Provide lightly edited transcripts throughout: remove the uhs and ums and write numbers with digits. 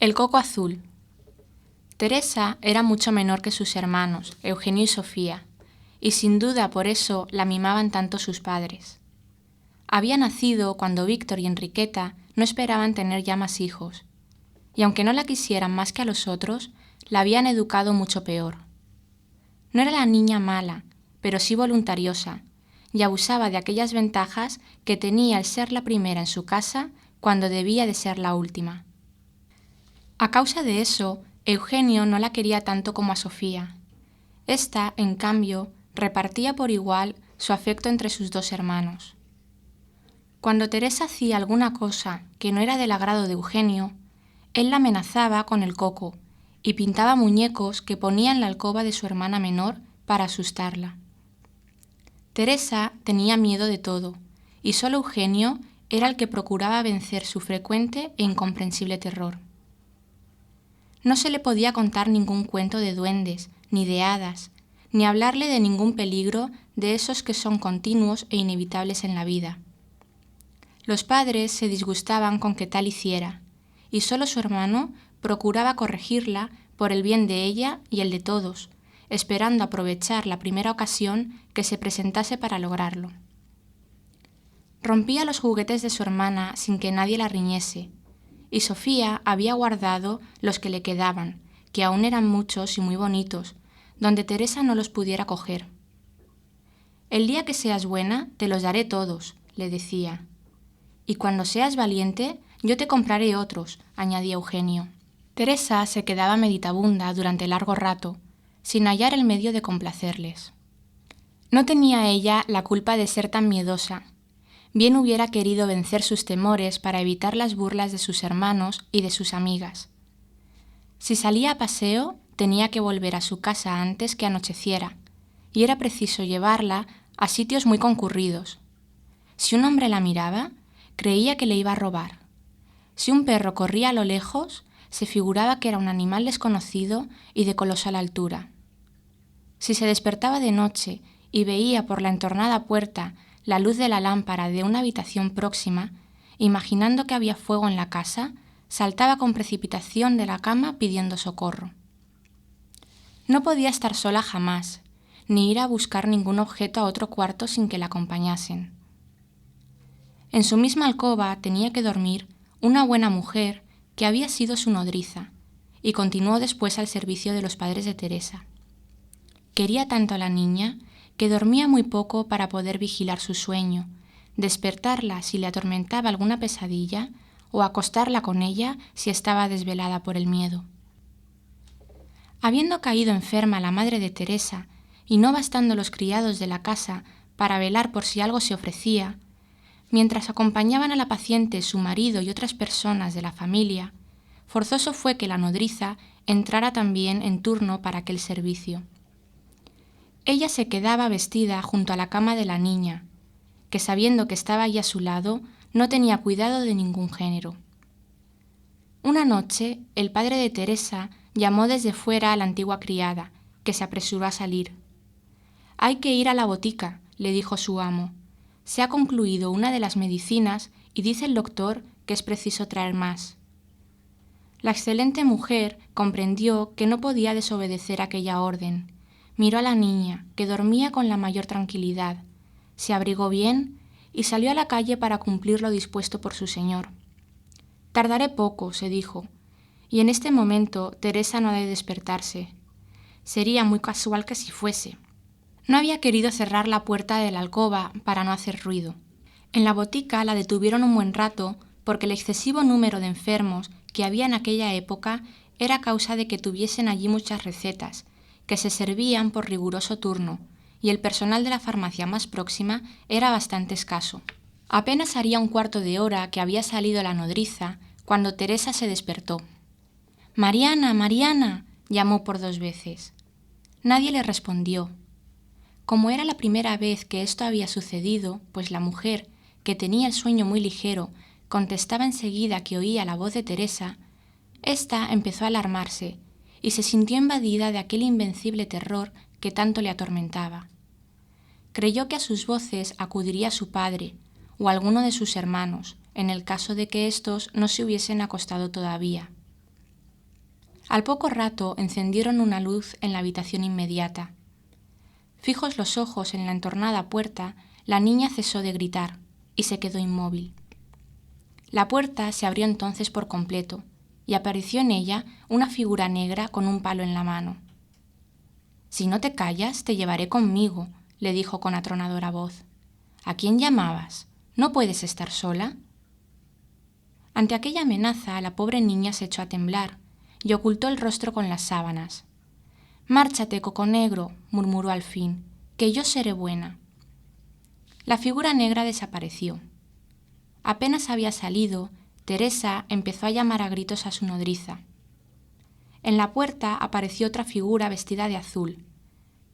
El coco azul. Teresa era mucho menor que sus hermanos, Eugenio y Sofía, y sin duda por eso la mimaban tanto sus padres. Había nacido cuando Víctor y Enriqueta no esperaban tener ya más hijos, y aunque no la quisieran más que a los otros, la habían educado mucho peor. No era la niña mala, pero sí voluntariosa, y abusaba de aquellas ventajas que tenía el ser la primera en su casa cuando debía de ser la última. A causa de eso, Eugenio no la quería tanto como a Sofía. Esta, en cambio, repartía por igual su afecto entre sus dos hermanos. Cuando Teresa hacía alguna cosa que no era del agrado de Eugenio, él la amenazaba con el coco y pintaba muñecos que ponía en la alcoba de su hermana menor para asustarla. Teresa tenía miedo de todo, y solo Eugenio era el que procuraba vencer su frecuente e incomprensible terror. No se le podía contar ningún cuento de duendes, ni de hadas, ni hablarle de ningún peligro de esos que son continuos e inevitables en la vida. Los padres se disgustaban con que tal hiciera, y solo su hermano procuraba corregirla por el bien de ella y el de todos, esperando aprovechar la primera ocasión que se presentase para lograrlo. Rompía los juguetes de su hermana sin que nadie la riñese, y Sofía había guardado los que le quedaban, que aún eran muchos y muy bonitos, donde Teresa no los pudiera coger. «El día que seas buena, te los daré todos», le decía. «Y cuando seas valiente, yo te compraré otros», añadía Eugenio. Teresa se quedaba meditabunda durante largo rato, sin hallar el medio de complacerles. No tenía ella la culpa de ser tan miedosa. Bien hubiera querido vencer sus temores para evitar las burlas de sus hermanos y de sus amigas. Si salía a paseo, tenía que volver a su casa antes que anocheciera, y era preciso llevarla a sitios muy concurridos. Si un hombre la miraba, creía que le iba a robar. Si un perro corría a lo lejos, se figuraba que era un animal desconocido y de colosal altura. Si se despertaba de noche y veía por la entornada puerta la luz de la lámpara de una habitación próxima, imaginando que había fuego en la casa, saltaba con precipitación de la cama pidiendo socorro. No podía estar sola jamás, ni ir a buscar ningún objeto a otro cuarto sin que la acompañasen. En su misma alcoba tenía que dormir una buena mujer que había sido su nodriza, y continuó después al servicio de los padres de Teresa. Quería tanto a la niña que dormía muy poco para poder vigilar su sueño, despertarla si le atormentaba alguna pesadilla o acostarla con ella si estaba desvelada por el miedo. Habiendo caído enferma la madre de Teresa y no bastando los criados de la casa para velar por si algo se ofrecía, mientras acompañaban a la paciente su marido y otras personas de la familia, forzoso fue que la nodriza entrara también en turno para aquel servicio. Ella se quedaba vestida junto a la cama de la niña, que sabiendo que estaba allí a su lado, no tenía cuidado de ningún género. Una noche, el padre de Teresa llamó desde fuera a la antigua criada, que se apresuró a salir. «Hay que ir a la botica», le dijo su amo. «Se ha concluido una de las medicinas y dice el doctor que es preciso traer más». La excelente mujer comprendió que no podía desobedecer aquella orden. Miró a la niña, que dormía con la mayor tranquilidad, se abrigó bien y salió a la calle para cumplir lo dispuesto por su señor. «Tardaré poco», se dijo, «y en este momento Teresa no ha de despertarse. Sería muy casual que así fuese». No había querido cerrar la puerta de la alcoba para no hacer ruido. En la botica la detuvieron un buen rato porque el excesivo número de enfermos que había en aquella época era causa de que tuviesen allí muchas recetas, que se servían por riguroso turno, y el personal de la farmacia más próxima era bastante escaso. Apenas haría un cuarto de hora que había salido la nodriza cuando Teresa se despertó. «Mariana, Mariana», llamó por 2 veces. Nadie le respondió. Como era la primera vez que esto había sucedido, pues la mujer, que tenía el sueño muy ligero, contestaba enseguida que oía la voz de Teresa, ésta empezó a alarmarse y se sintió invadida de aquel invencible terror que tanto le atormentaba. Creyó que a sus voces acudiría su padre o alguno de sus hermanos, en el caso de que éstos no se hubiesen acostado todavía. Al poco rato encendieron una luz en la habitación inmediata. Fijos los ojos en la entornada puerta, la niña cesó de gritar y se quedó inmóvil. La puerta se abrió entonces por completo y apareció en ella una figura negra con un palo en la mano. «Si no te callas, te llevaré conmigo», le dijo con atronadora voz. «¿A quién llamabas? ¿No puedes estar sola?». Ante aquella amenaza, la pobre niña se echó a temblar y ocultó el rostro con las sábanas. «Márchate, coco negro», murmuró al fin, «que yo seré buena». La figura negra desapareció. Apenas había salido, Teresa empezó a llamar a gritos a su nodriza. En la puerta apareció otra figura vestida de azul.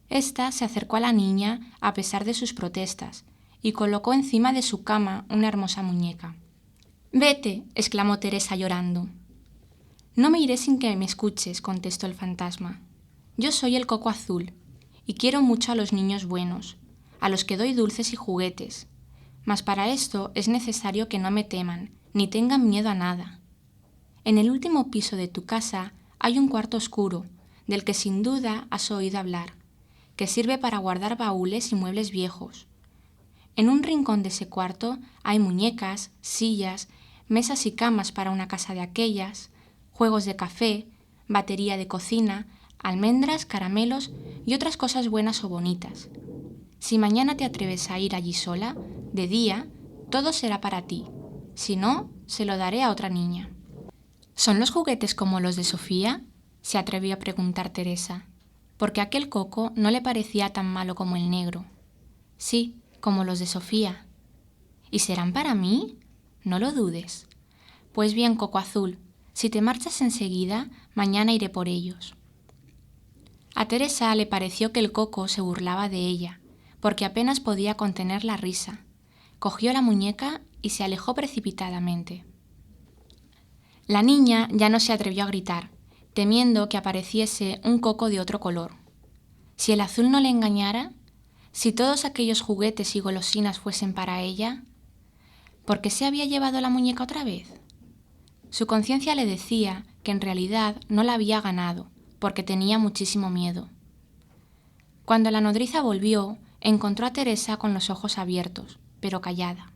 Esta se acercó a la niña a pesar de sus protestas y colocó encima de su cama una hermosa muñeca. «Vete», exclamó Teresa llorando. «No me iré sin que me escuches», contestó el fantasma. «Yo soy el coco azul y quiero mucho a los niños buenos, a los que doy dulces y juguetes. Mas para esto es necesario que no me teman, ni tengan miedo a nada. En el último piso de tu casa hay un cuarto oscuro, del que sin duda has oído hablar, que sirve para guardar baúles y muebles viejos. En un rincón de ese cuarto hay muñecas, sillas, mesas y camas para una casa de aquellas, juegos de café, batería de cocina, almendras, caramelos y otras cosas buenas o bonitas. Si mañana te atreves a ir allí sola, de día, todo será para ti. Si no, se lo daré a otra niña». «¿Son los juguetes como los de Sofía?», se atrevió a preguntar Teresa, porque aquel coco no le parecía tan malo como el negro. «Sí, como los de Sofía». «¿Y serán para mí? No lo dudes. Pues bien, coco azul, si te marchas enseguida, mañana iré por ellos». A Teresa le pareció que el coco se burlaba de ella, porque apenas podía contener la risa. Cogió la muñeca y se alejó precipitadamente. La niña ya no se atrevió a gritar, temiendo que apareciese un coco de otro color. Si el azul no le engañara, si todos aquellos juguetes y golosinas fuesen para ella, ¿por qué se había llevado la muñeca otra vez? Su conciencia le decía que en realidad no la había ganado, porque tenía muchísimo miedo. Cuando la nodriza volvió, encontró a Teresa con los ojos abiertos, pero callada.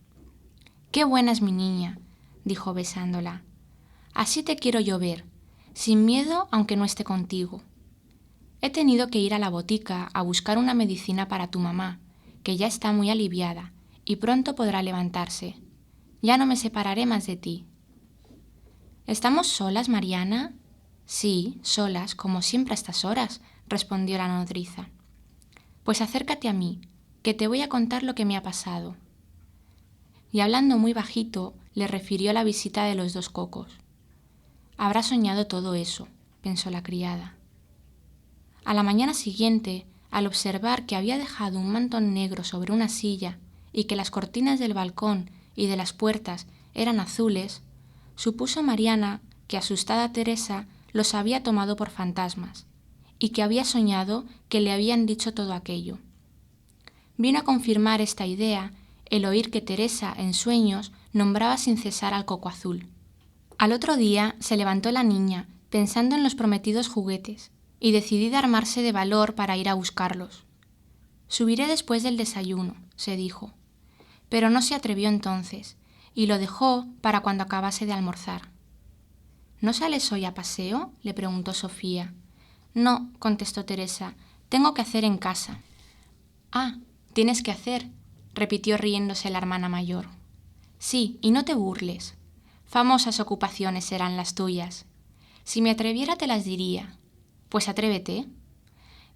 «Qué buena es mi niña», dijo besándola. «Así te quiero yo ver, sin miedo aunque no esté contigo. He tenido que ir a la botica a buscar una medicina para tu mamá, que ya está muy aliviada y pronto podrá levantarse. Ya no me separaré más de ti». «¿Estamos solas, Mariana?» «Sí, solas, como siempre a estas horas», respondió la nodriza. «Pues acércate a mí, que te voy a contar lo que me ha pasado». Y hablando muy bajito, le refirió la visita de los dos cocos. «Habrá soñado todo eso», pensó la criada. A la mañana siguiente, al observar que había dejado un mantón negro sobre una silla y que las cortinas del balcón y de las puertas eran azules, supuso Mariana que, asustada Teresa, los había tomado por fantasmas y que había soñado que le habían dicho todo aquello. Vino a confirmar esta idea el oír que Teresa, en sueños, nombraba sin cesar al coco azul. Al otro día se levantó la niña, pensando en los prometidos juguetes, y decidida a armarse de valor para ir a buscarlos. «Subiré después del desayuno», se dijo, pero no se atrevió entonces, y lo dejó para cuando acabase de almorzar. «¿No sales hoy a paseo?», le preguntó Sofía. «No», contestó Teresa, «tengo que hacer en casa». «Ah, tienes que hacer», repitió riéndose la hermana mayor. «Sí, y no te burles. Famosas ocupaciones serán las tuyas. Si me atreviera te las diría. Pues atrévete.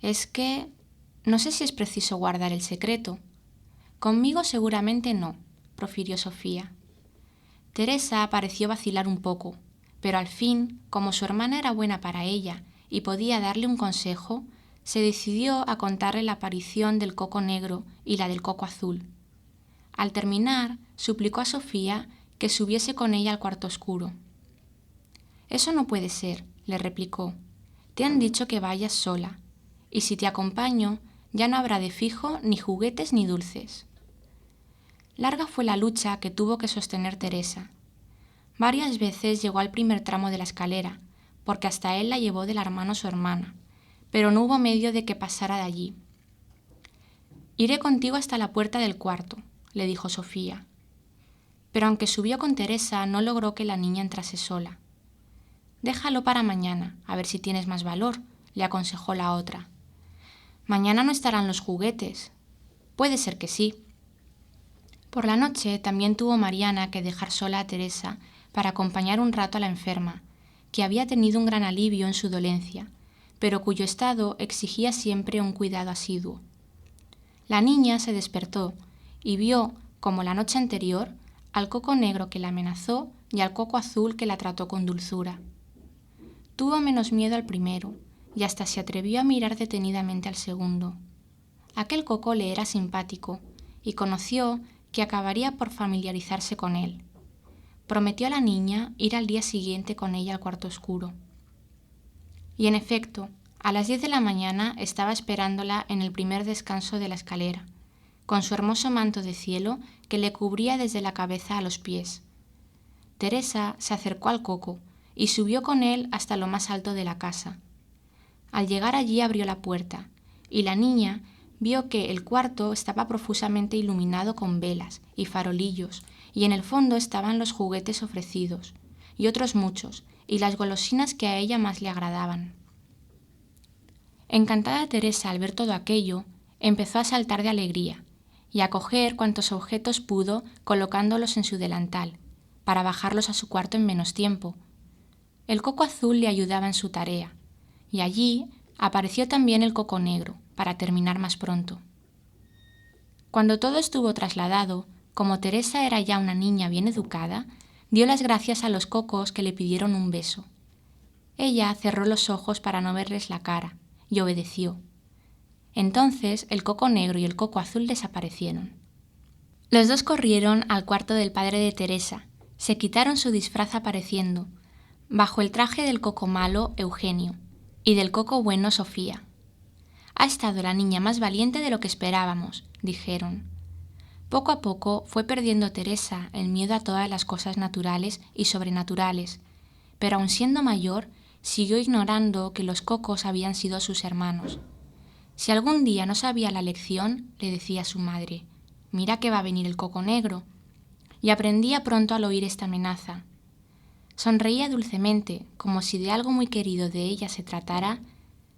Es que no sé si es preciso guardar el secreto». «Conmigo seguramente no», profirió Sofía. Teresa pareció vacilar un poco, pero al fin, como su hermana era buena para ella y podía darle un consejo, se decidió a contarle la aparición del coco negro y la del coco azul. Al terminar, suplicó a Sofía que subiese con ella al cuarto oscuro. «Eso no puede ser», le replicó. «Te han dicho que vayas sola, y si te acompaño, ya no habrá de fijo ni juguetes ni dulces». Larga fue la lucha que tuvo que sostener Teresa. Varias veces llegó al primer tramo de la escalera, porque hasta él la llevó de la mano su hermana, pero no hubo medio de que pasara de allí. «Iré contigo hasta la puerta del cuarto», le dijo Sofía. Pero aunque subió con Teresa, no logró que la niña entrase sola. «Déjalo para mañana, a ver si tienes más valor», le aconsejó la otra. «Mañana no estarán los juguetes». «Puede ser que sí». Por la noche también tuvo Mariana que dejar sola a Teresa para acompañar un rato a la enferma, que había tenido un gran alivio en su dolencia, pero cuyo estado exigía siempre un cuidado asiduo. La niña se despertó y vio, como la noche anterior, al coco negro que la amenazó y al coco azul que la trató con dulzura. Tuvo menos miedo al primero y hasta se atrevió a mirar detenidamente al segundo. Aquel coco le era simpático y conoció que acabaría por familiarizarse con él. Prometió a la niña ir al día siguiente con ella al cuarto oscuro. Y en efecto, a las 10 de la mañana estaba esperándola en el primer descanso de la escalera, con su hermoso manto de cielo que le cubría desde la cabeza a los pies. Teresa se acercó al coco y subió con él hasta lo más alto de la casa. Al llegar allí abrió la puerta, y la niña vio que el cuarto estaba profusamente iluminado con velas y farolillos, y en el fondo estaban los juguetes ofrecidos, y otros muchos, y las golosinas que a ella más le agradaban. Encantada Teresa al ver todo aquello, empezó a saltar de alegría y a coger cuantos objetos pudo colocándolos en su delantal, para bajarlos a su cuarto en menos tiempo. El coco azul le ayudaba en su tarea, y allí apareció también el coco negro, para terminar más pronto. Cuando todo estuvo trasladado, como Teresa era ya una niña bien educada, dio las gracias a los cocos que le pidieron un beso. Ella cerró los ojos para no verles la cara, y obedeció. Entonces el coco negro y el coco azul desaparecieron. Los dos corrieron al cuarto del padre de Teresa, se quitaron su disfraz apareciendo, bajo el traje del coco malo Eugenio, y del coco bueno Sofía. «Ha estado la niña más valiente de lo que esperábamos», dijeron. Poco a poco fue perdiendo Teresa el miedo a todas las cosas naturales y sobrenaturales, pero aun siendo mayor, siguió ignorando que los cocos habían sido sus hermanos. Si algún día no sabía la lección, le decía a su madre, «Mira que va a venir el coco negro», y aprendía pronto al oír esta amenaza. Sonreía dulcemente, como si de algo muy querido de ella se tratara,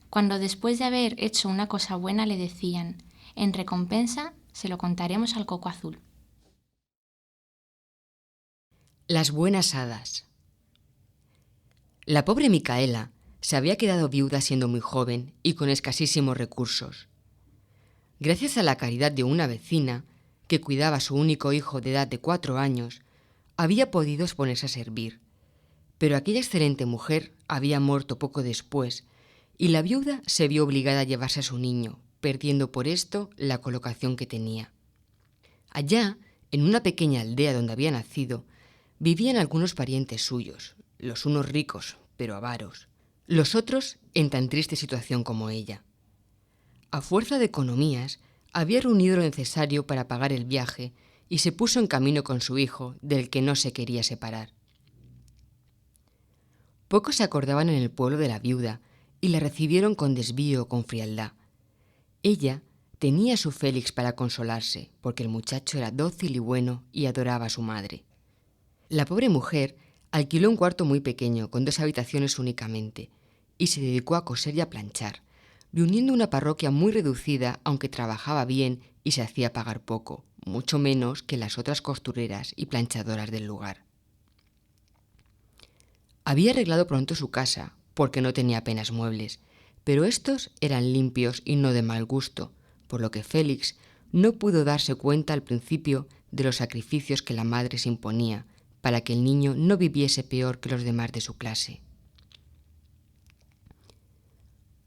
cuando después de haber hecho una cosa buena le decían, «En recompensa se lo contaremos al coco azul». Las buenas hadas. La pobre Micaela se había quedado viuda siendo muy joven y con escasísimos recursos. Gracias a la caridad de una vecina, que cuidaba a su único hijo de edad de 4 años, había podido ponerse a servir. Pero aquella excelente mujer había muerto poco después, y la viuda se vio obligada a llevarse a su niño, perdiendo por esto la colocación que tenía. Allá, en una pequeña aldea donde había nacido, vivían algunos parientes suyos, los unos ricos, pero avaros, los otros en tan triste situación como ella. A fuerza de economías, había reunido lo necesario para pagar el viaje y se puso en camino con su hijo, del que no se quería separar. Pocos se acordaban en el pueblo de la viuda y la recibieron con desvío o con frialdad. Ella tenía a su Félix para consolarse, porque el muchacho era dócil y bueno y adoraba a su madre. La pobre mujer alquiló un cuarto muy pequeño, con 2 habitaciones únicamente, y se dedicó a coser y a planchar, reuniendo una parroquia muy reducida, aunque trabajaba bien y se hacía pagar poco, mucho menos que las otras costureras y planchadoras del lugar. Había arreglado pronto su casa, porque no tenía apenas muebles, pero estos eran limpios y no de mal gusto, por lo que Félix no pudo darse cuenta al principio de los sacrificios que la madre se imponía para que el niño no viviese peor que los demás de su clase.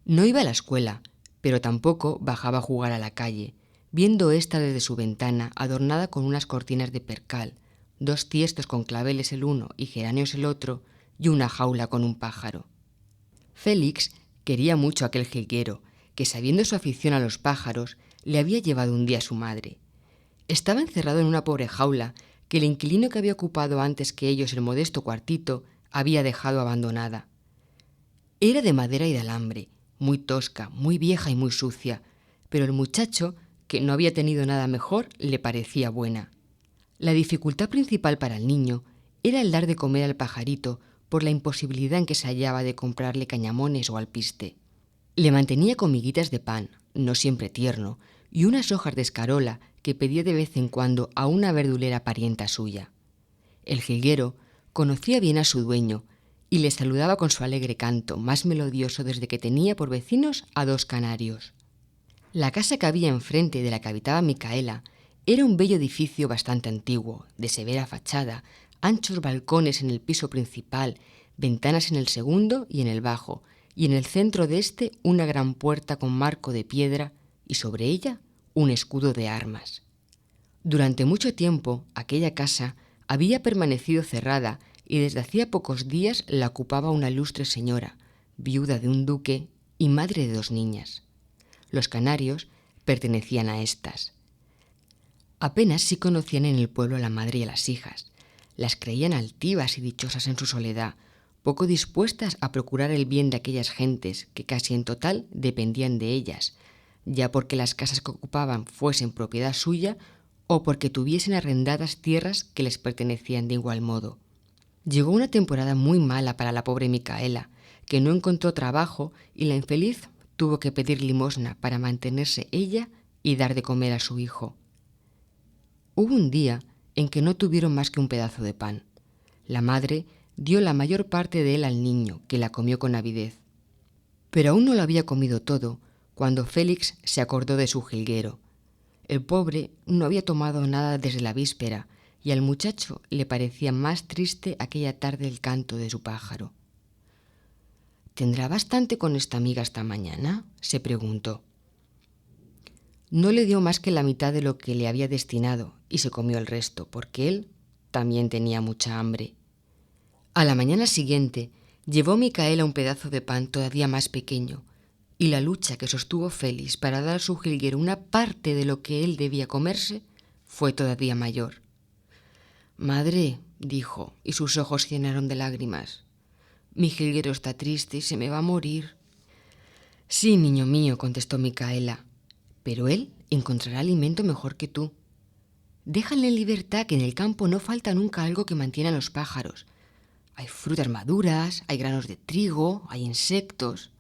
No iba a la escuela, pero tampoco bajaba a jugar a la calle, viendo ésta desde su ventana adornada con unas cortinas de percal, 2 tiestos con claveles el uno y geranios el otro, y una jaula con un pájaro. Félix quería mucho aquel jilguero, que sabiendo su afición a los pájaros, le había llevado un día a su madre. Estaba encerrado en una pobre jaula que el inquilino que había ocupado antes que ellos el modesto cuartito había dejado abandonada. Era de madera y de alambre, muy tosca, muy vieja y muy sucia, pero el muchacho, que no había tenido nada mejor, le parecía buena. La dificultad principal para el niño era el dar de comer al pajarito por la imposibilidad en que se hallaba de comprarle cañamones o alpiste. Le mantenía con miguitas de pan, no siempre tierno, y unas hojas de escarola que pedía de vez en cuando a una verdulera parienta suya. El jilguero conocía bien a su dueño y le saludaba con su alegre canto, más melodioso desde que tenía por vecinos a 2 canarios. La casa que había enfrente de la que habitaba Micaela era un bello edificio bastante antiguo, de severa fachada, anchos balcones en el piso principal, ventanas en el segundo y en el bajo, y en el centro de este una gran puerta con marco de piedra y sobre ella un escudo de armas. Durante mucho tiempo aquella casa había permanecido cerrada y desde hacía pocos días la ocupaba una ilustre señora, viuda de un duque y madre de 2 niñas. Los canarios pertenecían a estas. Apenas sí conocían en el pueblo a la madre y a las hijas. Las creían altivas y dichosas en su soledad, poco dispuestas a procurar el bien de aquellas gentes que casi en total dependían de ellas, ya porque las casas que ocupaban fuesen propiedad suya o porque tuviesen arrendadas tierras que les pertenecían de igual modo. Llegó una temporada muy mala para la pobre Micaela, que no encontró trabajo y la infeliz tuvo que pedir limosna para mantenerse ella y dar de comer a su hijo. Hubo un día en que no tuvieron más que un pedazo de pan. La madre dio la mayor parte de él al niño, que la comió con avidez. Pero aún no lo había comido todo cuando Félix se acordó de su jilguero. El pobre no había tomado nada desde la víspera y al muchacho le parecía más triste aquella tarde el canto de su pájaro. ¿Tendrá bastante con esta amiga hasta mañana?, se preguntó. No le dio más que la mitad de lo que le había destinado y se comió el resto, porque él también tenía mucha hambre. A la mañana siguiente llevó Micaela un pedazo de pan todavía más pequeño, y la lucha que sostuvo Félix para dar a su jilguero una parte de lo que él debía comerse fue todavía mayor. «Madre», dijo, y sus ojos se llenaron de lágrimas, «mi jilguero está triste y se me va a morir». «Sí, niño mío», contestó Micaela, «pero él encontrará alimento mejor que tú. Déjale en libertad, que en el campo no falta nunca algo que mantiene a los pájaros. Hay frutas maduras, hay granos de trigo, hay insectos.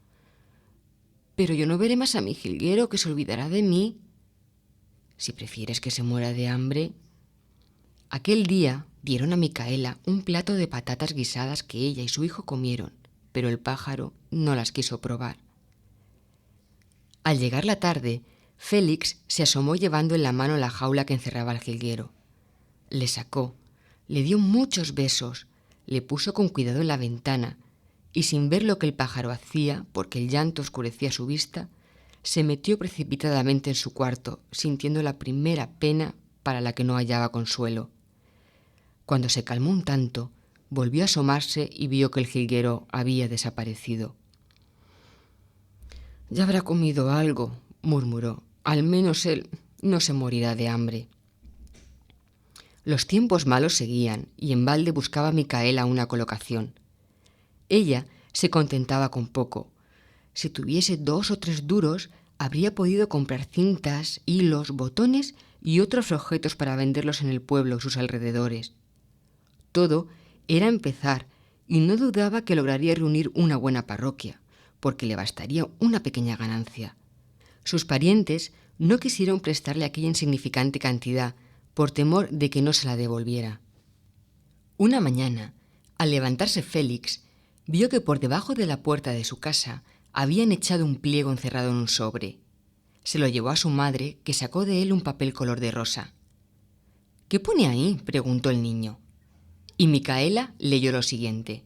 Pero yo no veré más a mi jilguero, que se olvidará de mí. Si prefieres que se muera de hambre». Aquel día dieron a Micaela un plato de patatas guisadas que ella y su hijo comieron, pero el pájaro no las quiso probar. Al llegar la tarde, Félix se asomó llevando en la mano la jaula que encerraba al jilguero. Le sacó, le dio muchos besos, le puso con cuidado en la ventana y, sin ver lo que el pájaro hacía, porque el llanto oscurecía su vista, se metió precipitadamente en su cuarto, sintiendo la primera pena para la que no hallaba consuelo. Cuando se calmó un tanto, volvió a asomarse y vio que el jilguero había desaparecido. «Ya habrá comido algo», murmuró. «Al menos él no se morirá de hambre». Los tiempos malos seguían y en balde buscaba a Micaela una colocación. Ella se contentaba con poco. Si tuviese 2 o 3 duros, habría podido comprar cintas, hilos, botones y otros objetos para venderlos en el pueblo y sus alrededores. Todo era empezar y no dudaba que lograría reunir una buena parroquia, porque le bastaría una pequeña ganancia. Sus parientes no quisieron prestarle aquella insignificante cantidad por temor de que no se la devolviera. Una mañana, al levantarse Félix, vio que por debajo de la puerta de su casa habían echado un pliego encerrado en un sobre. Se lo llevó a su madre, que sacó de él un papel color de rosa. «¿Qué pone ahí?», preguntó el niño. Y Micaela leyó lo siguiente: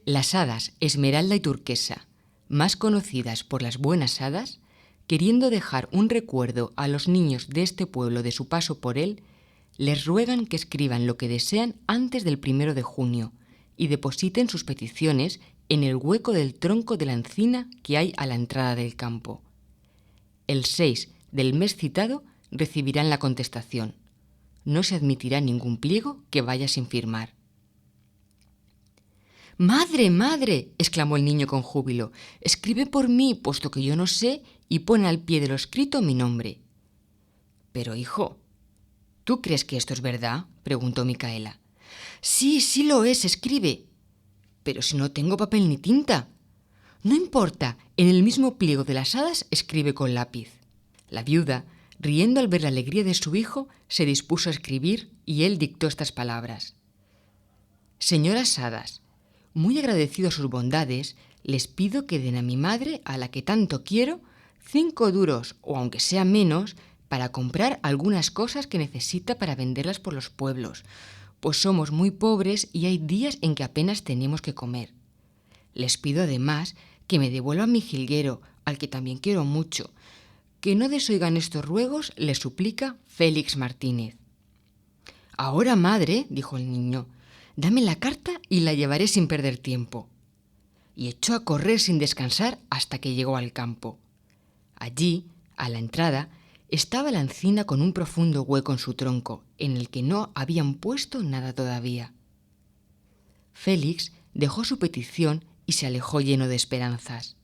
«Las hadas Esmeralda y Turquesa, más conocidas por las buenas hadas, queriendo dejar un recuerdo a los niños de este pueblo de su paso por él, les ruegan que escriban lo que desean antes del 1 de junio y depositen sus peticiones en el hueco del tronco de la encina que hay a la entrada del campo. El 6 del mes citado recibirán la contestación. No se admitirá ningún pliego que vaya sin firmar». ¡Madre, madre!, exclamó el niño con júbilo. «Escribe por mí, puesto que yo no sé, y pone al pie de lo escrito mi nombre». «Pero, hijo, ¿tú crees que esto es verdad?», preguntó Micaela. «Sí, sí lo es, escribe». «Pero si no tengo papel ni tinta». «No importa, en el mismo pliego de las hadas escribe con lápiz». La viuda, riendo al ver la alegría de su hijo, se dispuso a escribir y él dictó estas palabras. «Señoras hadas, muy agradecido a sus bondades, les pido que den a mi madre, a la que tanto quiero, 5 duros, o aunque sea menos, para comprar algunas cosas que necesita para venderlas por los pueblos, pues somos muy pobres y hay días en que apenas tenemos que comer. Les pido además que me devuelvan mi jilguero, al que también quiero mucho. Que no desoigan estos ruegos, le suplica Félix Martínez». «Ahora, madre», dijo el niño, «dame la carta y la llevaré sin perder tiempo». Y echó a correr sin descansar hasta que llegó al campo. Allí, a la entrada, estaba la encina con un profundo hueco en su tronco, en el que no habían puesto nada todavía. Félix dejó su petición y se alejó lleno de esperanzas.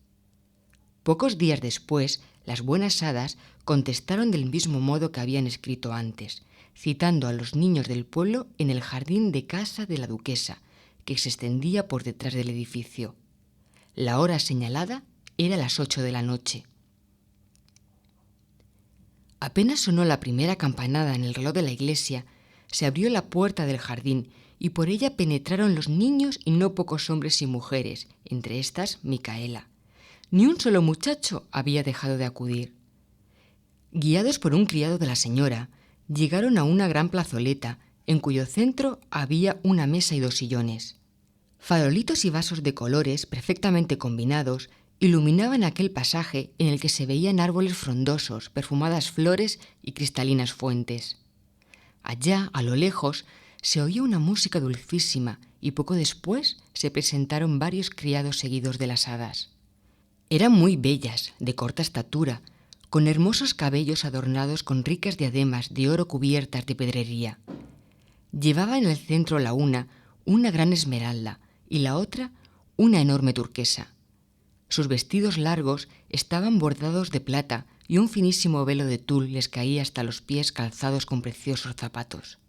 Pocos días después, las buenas hadas contestaron del mismo modo que habían escrito antes, citando a los niños del pueblo en el jardín de casa de la duquesa, que se extendía por detrás del edificio. La hora señalada era las 8 de la noche. Apenas sonó la primera campanada en el reloj de la iglesia, se abrió la puerta del jardín y por ella penetraron los niños y no pocos hombres y mujeres, entre estas Micaela. Ni un solo muchacho había dejado de acudir. Guiados por un criado de la señora, llegaron a una gran plazoleta, en cuyo centro había una mesa y 2 sillones. Farolitos y vasos de colores perfectamente combinados iluminaban aquel pasaje en el que se veían árboles frondosos, perfumadas flores y cristalinas fuentes. Allá, a lo lejos, se oía una música dulcísima y poco después se presentaron varios criados seguidos de las hadas. Eran muy bellas, de corta estatura, con hermosos cabellos adornados con ricas diademas de oro cubiertas de pedrería. Llevaba en el centro la una gran esmeralda y la otra una enorme turquesa. Sus vestidos largos estaban bordados de plata y un finísimo velo de tul les caía hasta los pies calzados con preciosos zapatos.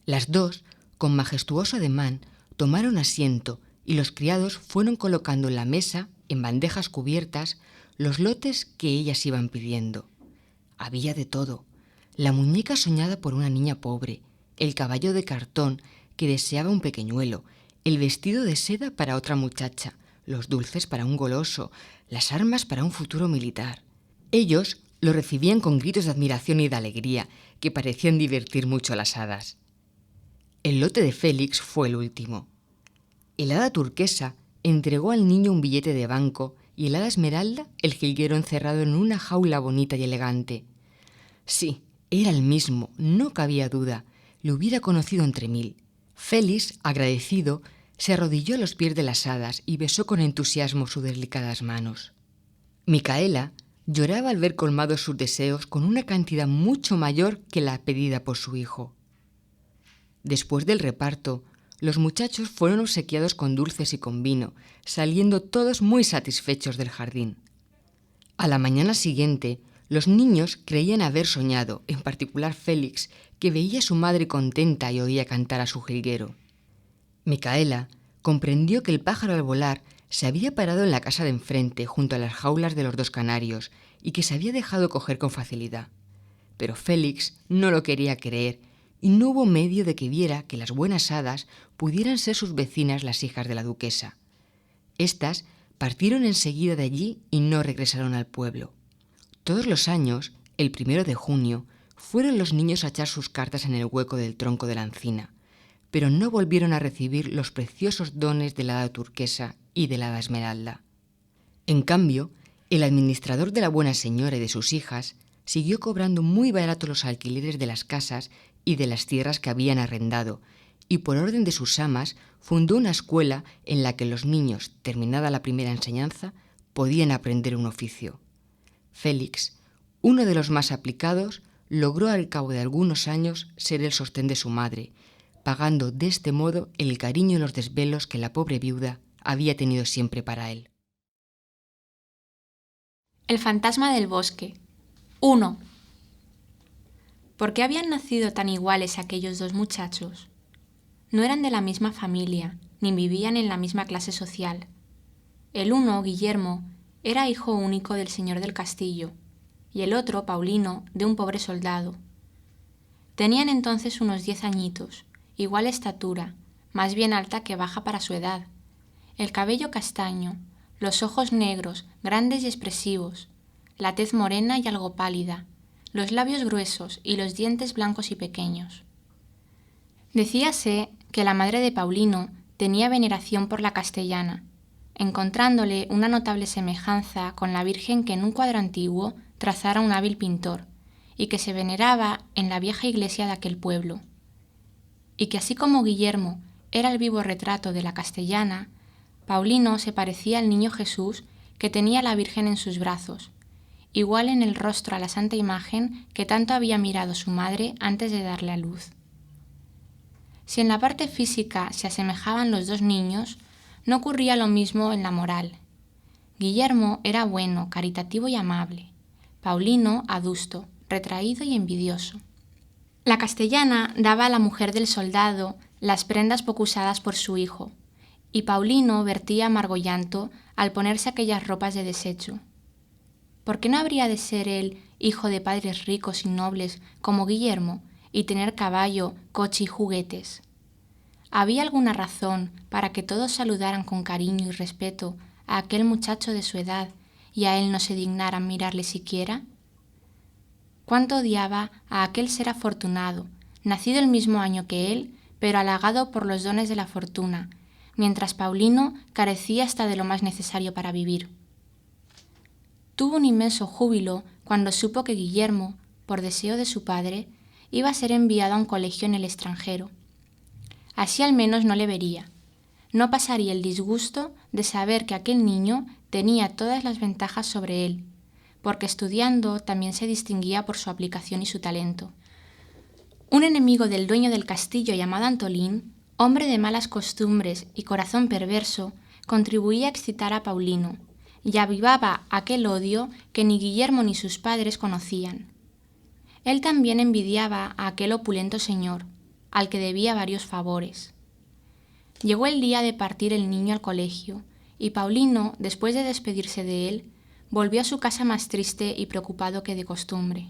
Las dos, con majestuoso ademán, tomaron asiento y los criados fueron colocando en la mesa, en bandejas cubiertas, los lotes que ellas iban pidiendo. Había de todo: la muñeca soñada por una niña pobre, el caballo de cartón que deseaba un pequeñuelo, el vestido de seda para otra muchacha, los dulces para un goloso, las armas para un futuro militar. Ellos lo recibían con gritos de admiración y de alegría que parecían divertir mucho a las hadas. El lote de Félix fue el último. El hada turquesa entregó al niño un billete de banco y el hada esmeralda el jilguero encerrado en una jaula bonita y elegante. Sí, era el mismo, no cabía duda, lo hubiera conocido entre 1000. Félix, agradecido, se arrodilló a los pies de las hadas y besó con entusiasmo sus delicadas manos. Micaela lloraba al ver colmados sus deseos con una cantidad mucho mayor que la pedida por su hijo. Después del reparto, los muchachos fueron obsequiados con dulces y con vino, saliendo todos muy satisfechos del jardín. A la mañana siguiente, los niños creían haber soñado, en particular Félix, que veía a su madre contenta y oía cantar a su jilguero. Micaela comprendió que el pájaro al volar se había parado en la casa de enfrente, junto a las jaulas de los 2 canarios, y que se había dejado coger con facilidad. Pero Félix no lo quería creer, y no hubo medio de que viera que las buenas hadas pudieran ser sus vecinas, las hijas de la duquesa. Estas partieron enseguida de allí y no regresaron al pueblo. Todos los años, el 1 de junio, fueron los niños a echar sus cartas en el hueco del tronco de la encina, pero no volvieron a recibir los preciosos dones de la hada turquesa y de la hada esmeralda. En cambio, el administrador de la buena señora y de sus hijas siguió cobrando muy barato los alquileres de las casas y de las tierras que habían arrendado, y por orden de sus amas fundó una escuela en la que los niños, terminada la primera enseñanza, podían aprender un oficio. Félix, uno de los más aplicados, logró al cabo de algunos años ser el sostén de su madre, pagando de este modo el cariño y los desvelos que la pobre viuda había tenido siempre para él. El fantasma del bosque. 1. ¿Por qué habían nacido tan iguales aquellos dos muchachos? No eran de la misma familia, ni vivían en la misma clase social. El uno, Guillermo, era hijo único del señor del castillo, y el otro, Paulino, de un pobre soldado. Tenían entonces unos 10 añitos, igual estatura, más bien alta que baja para su edad, el cabello castaño, los ojos negros, grandes y expresivos, la tez morena y algo pálida, los labios gruesos y los dientes blancos y pequeños. Decíase que la madre de Paulino tenía veneración por la castellana, encontrándole una notable semejanza con la Virgen que en un cuadro antiguo trazara un hábil pintor, y que se veneraba en la vieja iglesia de aquel pueblo, y que así como Guillermo era el vivo retrato de la castellana, Paulino se parecía al niño Jesús que tenía la Virgen en sus brazos, igual en el rostro a la santa imagen que tanto había mirado su madre antes de darle a luz. Si en la parte física se asemejaban los dos niños, no ocurría lo mismo en la moral. Guillermo era bueno, caritativo y amable. Paulino, adusto, retraído y envidioso. La castellana daba a la mujer del soldado las prendas poco usadas por su hijo, y Paulino vertía amargo llanto al ponerse aquellas ropas de desecho. ¿Por qué no habría de ser él hijo de padres ricos y nobles como Guillermo y tener caballo, coche y juguetes? ¿Había alguna razón para que todos saludaran con cariño y respeto a aquel muchacho de su edad y a él no se dignaran mirarle siquiera? Cuánto odiaba a aquel ser afortunado, nacido el mismo año que él, pero halagado por los dones de la fortuna, mientras Paulino carecía hasta de lo más necesario para vivir. Tuvo un inmenso júbilo cuando supo que Guillermo, por deseo de su padre, iba a ser enviado a un colegio en el extranjero. Así al menos no le vería. No pasaría el disgusto de saber que aquel niño tenía todas las ventajas sobre él, porque estudiando también se distinguía por su aplicación y su talento. Un enemigo del dueño del castillo llamado Antolín, hombre de malas costumbres y corazón perverso, contribuía a excitar a Paulino y avivaba aquel odio que ni Guillermo ni sus padres conocían. Él también envidiaba a aquel opulento señor, al que debía varios favores. Llegó el día de partir el niño al colegio, y Paulino, después de despedirse de él, volvió a su casa más triste y preocupado que de costumbre.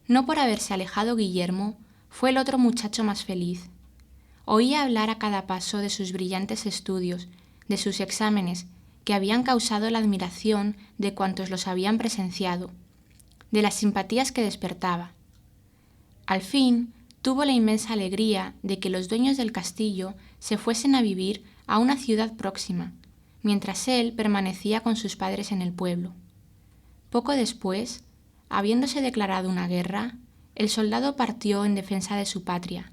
No por haberse alejado Guillermo, fue el otro muchacho más feliz. Oía hablar a cada paso de sus brillantes estudios, de sus exámenes, que habían causado la admiración de cuantos los habían presenciado, de las simpatías que despertaba. Al fin, tuvo la inmensa alegría de que los dueños del castillo se fuesen a vivir a una ciudad próxima, mientras él permanecía con sus padres en el pueblo. Poco después, habiéndose declarado una guerra, el soldado partió en defensa de su patria.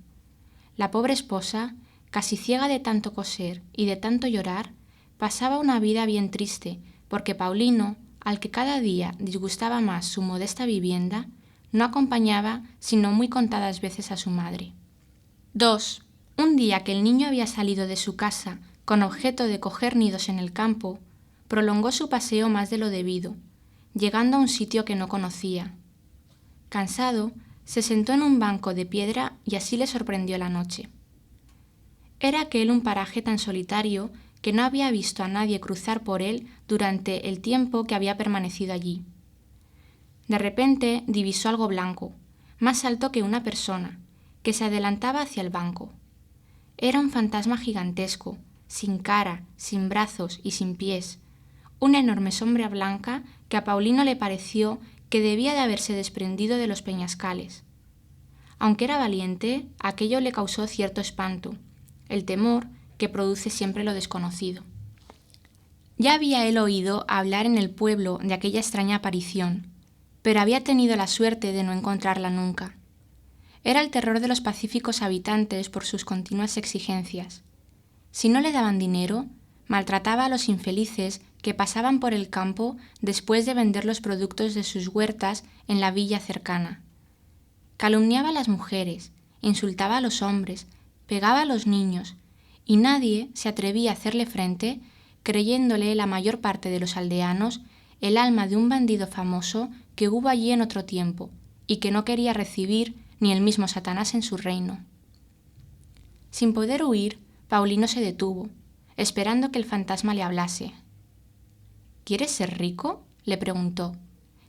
La pobre esposa, casi ciega de tanto coser y de tanto llorar, pasaba una vida bien triste, porque Paulino, al que cada día disgustaba más su modesta vivienda, no acompañaba sino muy contadas veces a su madre. 2. Un día que el niño había salido de su casa con objeto de coger nidos en el campo, prolongó su paseo más de lo debido, llegando a un sitio que no conocía. Cansado, se sentó en un banco de piedra y así le sorprendió la noche. Era aquel un paraje tan solitario que no había visto a nadie cruzar por él durante el tiempo que había permanecido allí. De repente divisó algo blanco, más alto que una persona, que se adelantaba hacia el banco. Era un fantasma gigantesco, sin cara, sin brazos y sin pies, una enorme sombra blanca que a Paulino le pareció que debía de haberse desprendido de los peñascales. Aunque era valiente, aquello le causó cierto espanto, el temor que produce siempre lo desconocido. Ya había él oído hablar en el pueblo de aquella extraña aparición, pero había tenido la suerte de no encontrarla nunca. Era el terror de los pacíficos habitantes por sus continuas exigencias. Si no le daban dinero, maltrataba a los infelices que pasaban por el campo después de vender los productos de sus huertas en la villa cercana. Calumniaba a las mujeres insultaba a los hombres, pegaba a los niños, y nadie se atrevía a hacerle frente, creyéndole la mayor parte de los aldeanos el alma de un bandido famoso que hubo allí en otro tiempo, y que no quería recibir ni el mismo Satanás en su reino. Sin poder huir, Paulino se detuvo, esperando que el fantasma le hablase. ¿Quieres ser rico?, le preguntó.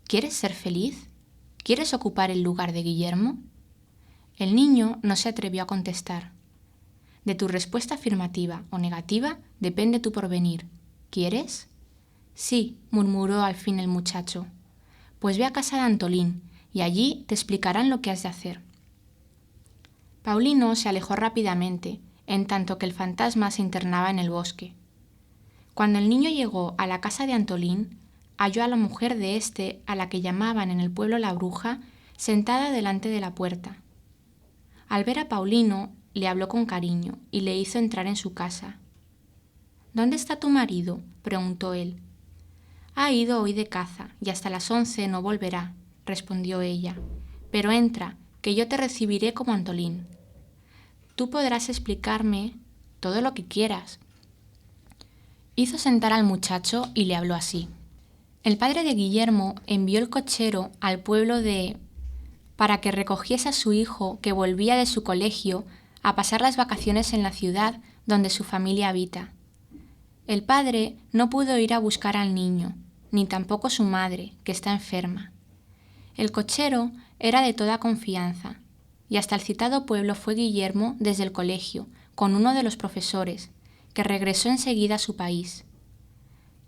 ¿Quieres ser feliz? ¿Quieres ocupar el lugar de Guillermo? El niño no se atrevió a contestar. De tu respuesta afirmativa o negativa depende tu porvenir. ¿Quieres? Sí, murmuró al fin el muchacho. Pues ve a casa de Antolín y allí te explicarán lo que has de hacer. Paulino se alejó rápidamente, en tanto que el fantasma se internaba en el bosque. Cuando el niño llegó a la casa de Antolín, halló a la mujer de éste, a la que llamaban en el pueblo la bruja, sentada delante de la puerta. Al ver a Paulino, le habló con cariño y le hizo entrar en su casa. ¿Dónde está tu marido?, preguntó él. Ha ido hoy de caza y hasta las 11 no volverá, respondió ella. Pero entra, que yo te recibiré como Antolín. Tú podrás explicarme todo lo que quieras. Hizo sentar al muchacho y le habló así. El padre de Guillermo envió el cochero al pueblo para que recogiese a su hijo que volvía de su colegio a pasar las vacaciones en la ciudad donde su familia habita. El padre no pudo ir a buscar al niño, ni tampoco su madre, que está enferma. El cochero era de toda confianza, y hasta el citado pueblo fue Guillermo desde el colegio, con uno de los profesores, que regresó enseguida a su país.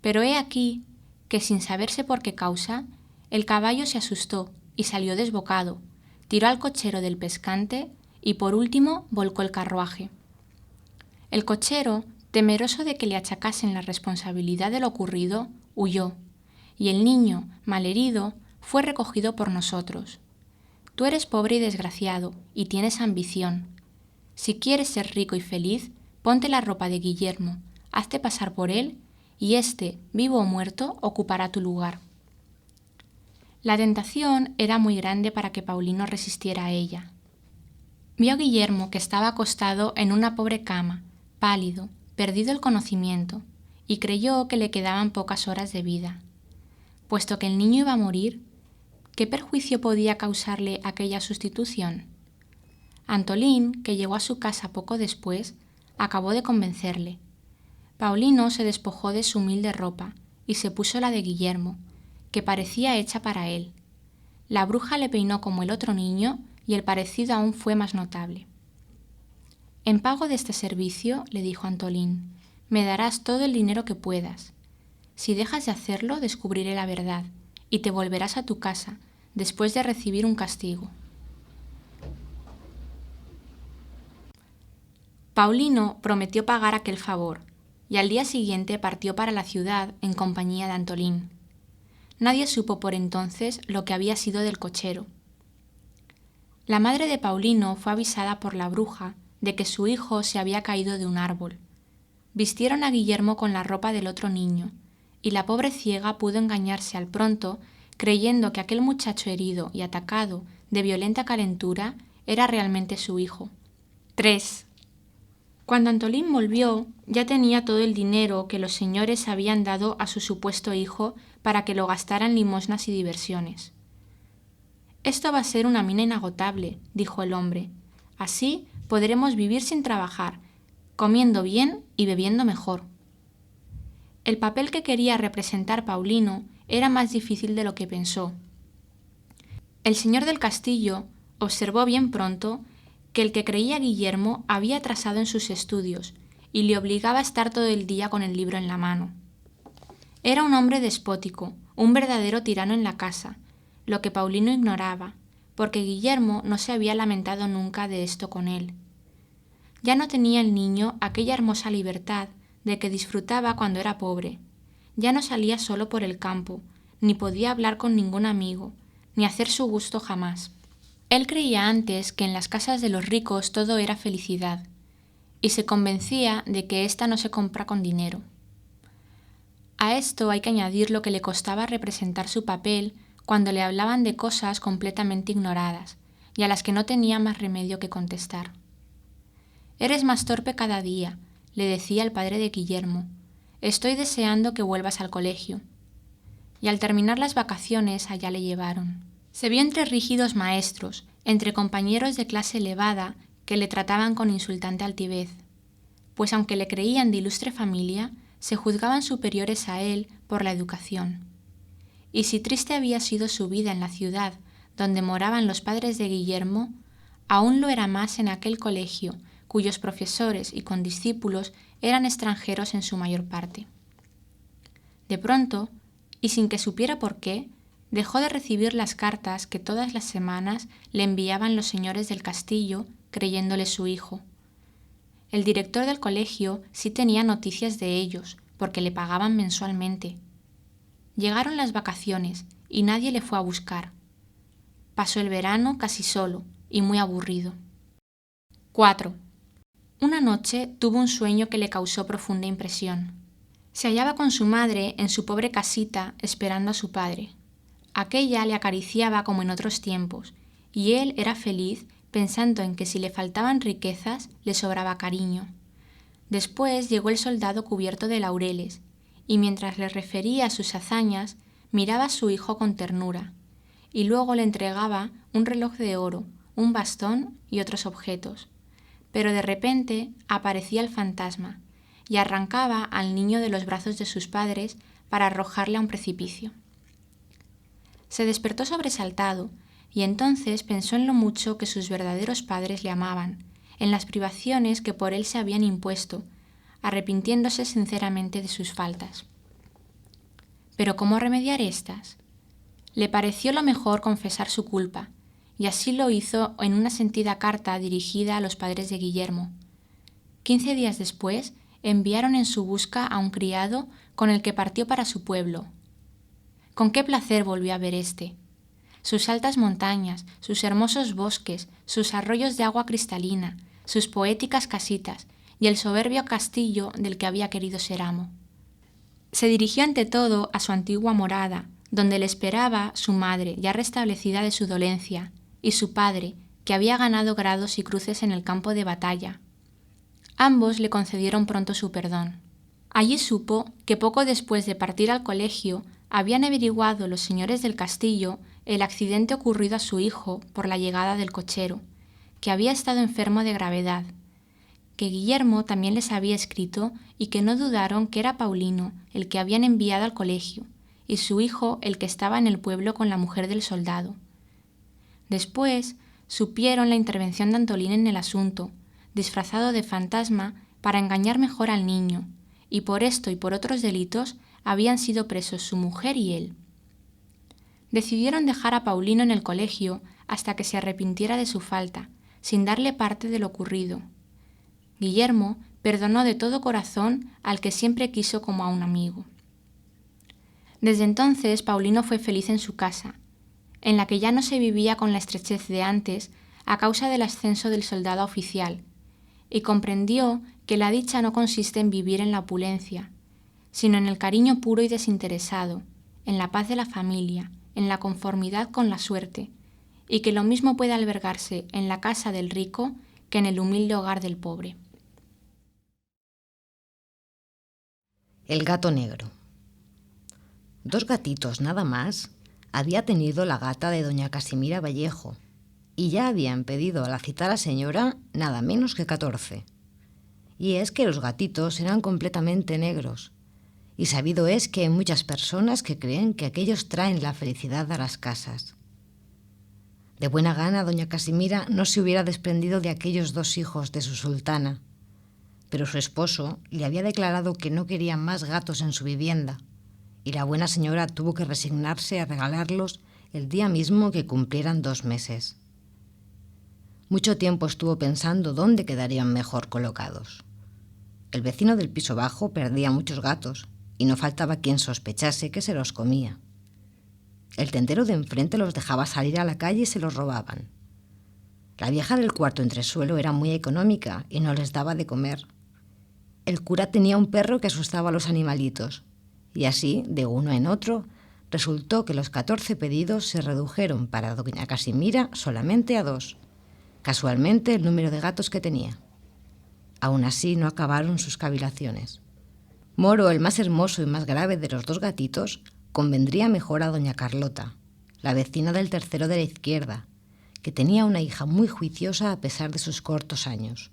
Pero he aquí que, sin saberse por qué causa, el caballo se asustó y salió desbocado, tiró al cochero del pescante y por último volcó el carruaje. El cochero, temeroso de que le achacasen la responsabilidad de lo ocurrido, huyó, y el niño, malherido, fue recogido por nosotros. Tú eres pobre y desgraciado, y tienes ambición. Si quieres ser rico y feliz, ponte la ropa de Guillermo, hazte pasar por él, y éste, vivo o muerto, ocupará tu lugar. La tentación era muy grande para que Paulino resistiera a ella. Vio a Guillermo que estaba acostado en una pobre cama, pálido, perdido el conocimiento, y creyó que le quedaban pocas horas de vida. Puesto que el niño iba a morir, ¿qué perjuicio podía causarle aquella sustitución? Antolín, que llegó a su casa poco después, acabó de convencerle. Paulino se despojó de su humilde ropa y se puso la de Guillermo, que parecía hecha para él. La bruja le peinó como el otro niño y el parecido aún fue más notable. En pago de este servicio, le dijo Antolín, me darás todo el dinero que puedas. Si dejas de hacerlo, descubriré la verdad y te volverás a tu casa después de recibir un castigo. Paulino prometió pagar aquel favor y al día siguiente partió para la ciudad en compañía de Antolín. Nadie supo por entonces lo que había sido del cochero. La madre de Paulino fue avisada por la bruja de que su hijo se había caído de un árbol. Vistieron a Guillermo con la ropa del otro niño, y la pobre ciega pudo engañarse al pronto, creyendo que aquel muchacho herido y atacado de violenta calentura era realmente su hijo. 3. Cuando Antolín volvió, ya tenía todo el dinero que los señores habían dado a su supuesto hijo para que lo gastara en limosnas y diversiones. Esto va a ser una mina inagotable, dijo el hombre. Así podremos vivir sin trabajar, comiendo bien y bebiendo mejor. El papel que quería representar Paulino era más difícil de lo que pensó. El señor del castillo observó bien pronto que el que creía Guillermo había atrasado en sus estudios y le obligaba a estar todo el día con el libro en la mano. Era un hombre despótico, un verdadero tirano en la casa, lo que Paulino ignoraba, porque Guillermo no se había lamentado nunca de esto con él. Ya no tenía el niño aquella hermosa libertad de que disfrutaba cuando era pobre. Ya no salía solo por el campo, ni podía hablar con ningún amigo, ni hacer su gusto jamás. Él creía antes que en las casas de los ricos todo era felicidad, y se convencía de que ésta no se compra con dinero. A esto hay que añadir lo que le costaba representar su papel cuando le hablaban de cosas completamente ignoradas, y a las que no tenía más remedio que contestar. «Eres más torpe cada día», le decía el padre de Guillermo. «Estoy deseando que vuelvas al colegio». Y al terminar las vacaciones allá le llevaron. Se vio entre rígidos maestros, entre compañeros de clase elevada que le trataban con insultante altivez, pues aunque le creían de ilustre familia, se juzgaban superiores a él por la educación. Y si triste había sido su vida en la ciudad donde moraban los padres de Guillermo, aún lo era más en aquel colegio cuyos profesores y condiscípulos eran extranjeros en su mayor parte. De pronto, y sin que supiera por qué, dejó de recibir las cartas que todas las semanas le enviaban los señores del castillo creyéndole su hijo. El director del colegio sí tenía noticias de ellos, porque le pagaban mensualmente. Llegaron las vacaciones y nadie le fue a buscar. Pasó el verano casi solo y muy aburrido. 4. Una noche tuvo un sueño que le causó profunda impresión. Se hallaba con su madre en su pobre casita esperando a su padre. Aquella le acariciaba como en otros tiempos, y él era feliz pensando en que si le faltaban riquezas, le sobraba cariño. Después llegó el soldado cubierto de laureles, y mientras le refería sus hazañas, miraba a su hijo con ternura, y luego le entregaba un reloj de oro, un bastón y otros objetos. Pero de repente aparecía el fantasma, y arrancaba al niño de los brazos de sus padres para arrojarle a un precipicio. Se despertó sobresaltado, y entonces pensó en lo mucho que sus verdaderos padres le amaban, en las privaciones que por él se habían impuesto, arrepintiéndose sinceramente de sus faltas. ¿Pero cómo remediar estas? Le pareció lo mejor confesar su culpa, y así lo hizo en una sentida carta dirigida a los padres de Guillermo. 15 días después, enviaron en su busca a un criado con el que partió para su pueblo. Con qué placer volvió a ver éste. Sus altas montañas, sus hermosos bosques, sus arroyos de agua cristalina, sus poéticas casitas y el soberbio castillo del que había querido ser amo. Se dirigió ante todo a su antigua morada, donde le esperaba su madre ya restablecida de su dolencia, y su padre, que había ganado grados y cruces en el campo de batalla. Ambos le concedieron pronto su perdón. Allí supo que poco después de partir al colegio habían averiguado los señores del castillo el accidente ocurrido a su hijo por la llegada del cochero, que había estado enfermo de gravedad, que Guillermo también les había escrito y que no dudaron que era Paulino el que habían enviado al colegio y su hijo el que estaba en el pueblo con la mujer del soldado. Después supieron la intervención de Antolín en el asunto, disfrazado de fantasma para engañar mejor al niño, y por esto y por otros delitos habían sido presos su mujer y él. Decidieron dejar a Paulino en el colegio hasta que se arrepintiera de su falta, sin darle parte de lo ocurrido. Guillermo perdonó de todo corazón al que siempre quiso como a un amigo. Desde entonces Paulino fue feliz en su casa, en la que ya no se vivía con la estrechez de antes a causa del ascenso del soldado oficial, y comprendió que la dicha no consiste en vivir en la opulencia, sino en el cariño puro y desinteresado, en la paz de la familia, en la conformidad con la suerte, y que lo mismo puede albergarse en la casa del rico que en el humilde hogar del pobre. El gato negro. 2 gatitos nada más había tenido la gata de doña Casimira Vallejo, y ya habían pedido a la citada señora nada menos que 14. Y es que los gatitos eran completamente negros, y sabido es que hay muchas personas que creen que aquellos traen la felicidad a las casas. De buena gana doña Casimira no se hubiera desprendido de aquellos 2 hijos de su sultana, pero su esposo le había declarado que no quería más gatos en su vivienda, y la buena señora tuvo que resignarse a regalarlos el día mismo que cumplieran 2 meses. Mucho tiempo estuvo pensando dónde quedarían mejor colocados. El vecino del piso bajo perdía muchos gatos, y no faltaba quien sospechase que se los comía. El tendero de enfrente los dejaba salir a la calle y se los robaban. La vieja del cuarto entresuelo era muy económica y no les daba de comer. El cura tenía un perro que asustaba a los animalitos, y así, de uno en otro, resultó que los 14 pedidos se redujeron para doña Casimira solamente a 2, casualmente el número de gatos que tenía. Aún así no acabaron sus cavilaciones. Moro, el más hermoso y más grave de los 2 gatitos, convendría mejor a doña Carlota, la vecina del tercero de la izquierda, que tenía una hija muy juiciosa a pesar de sus cortos años.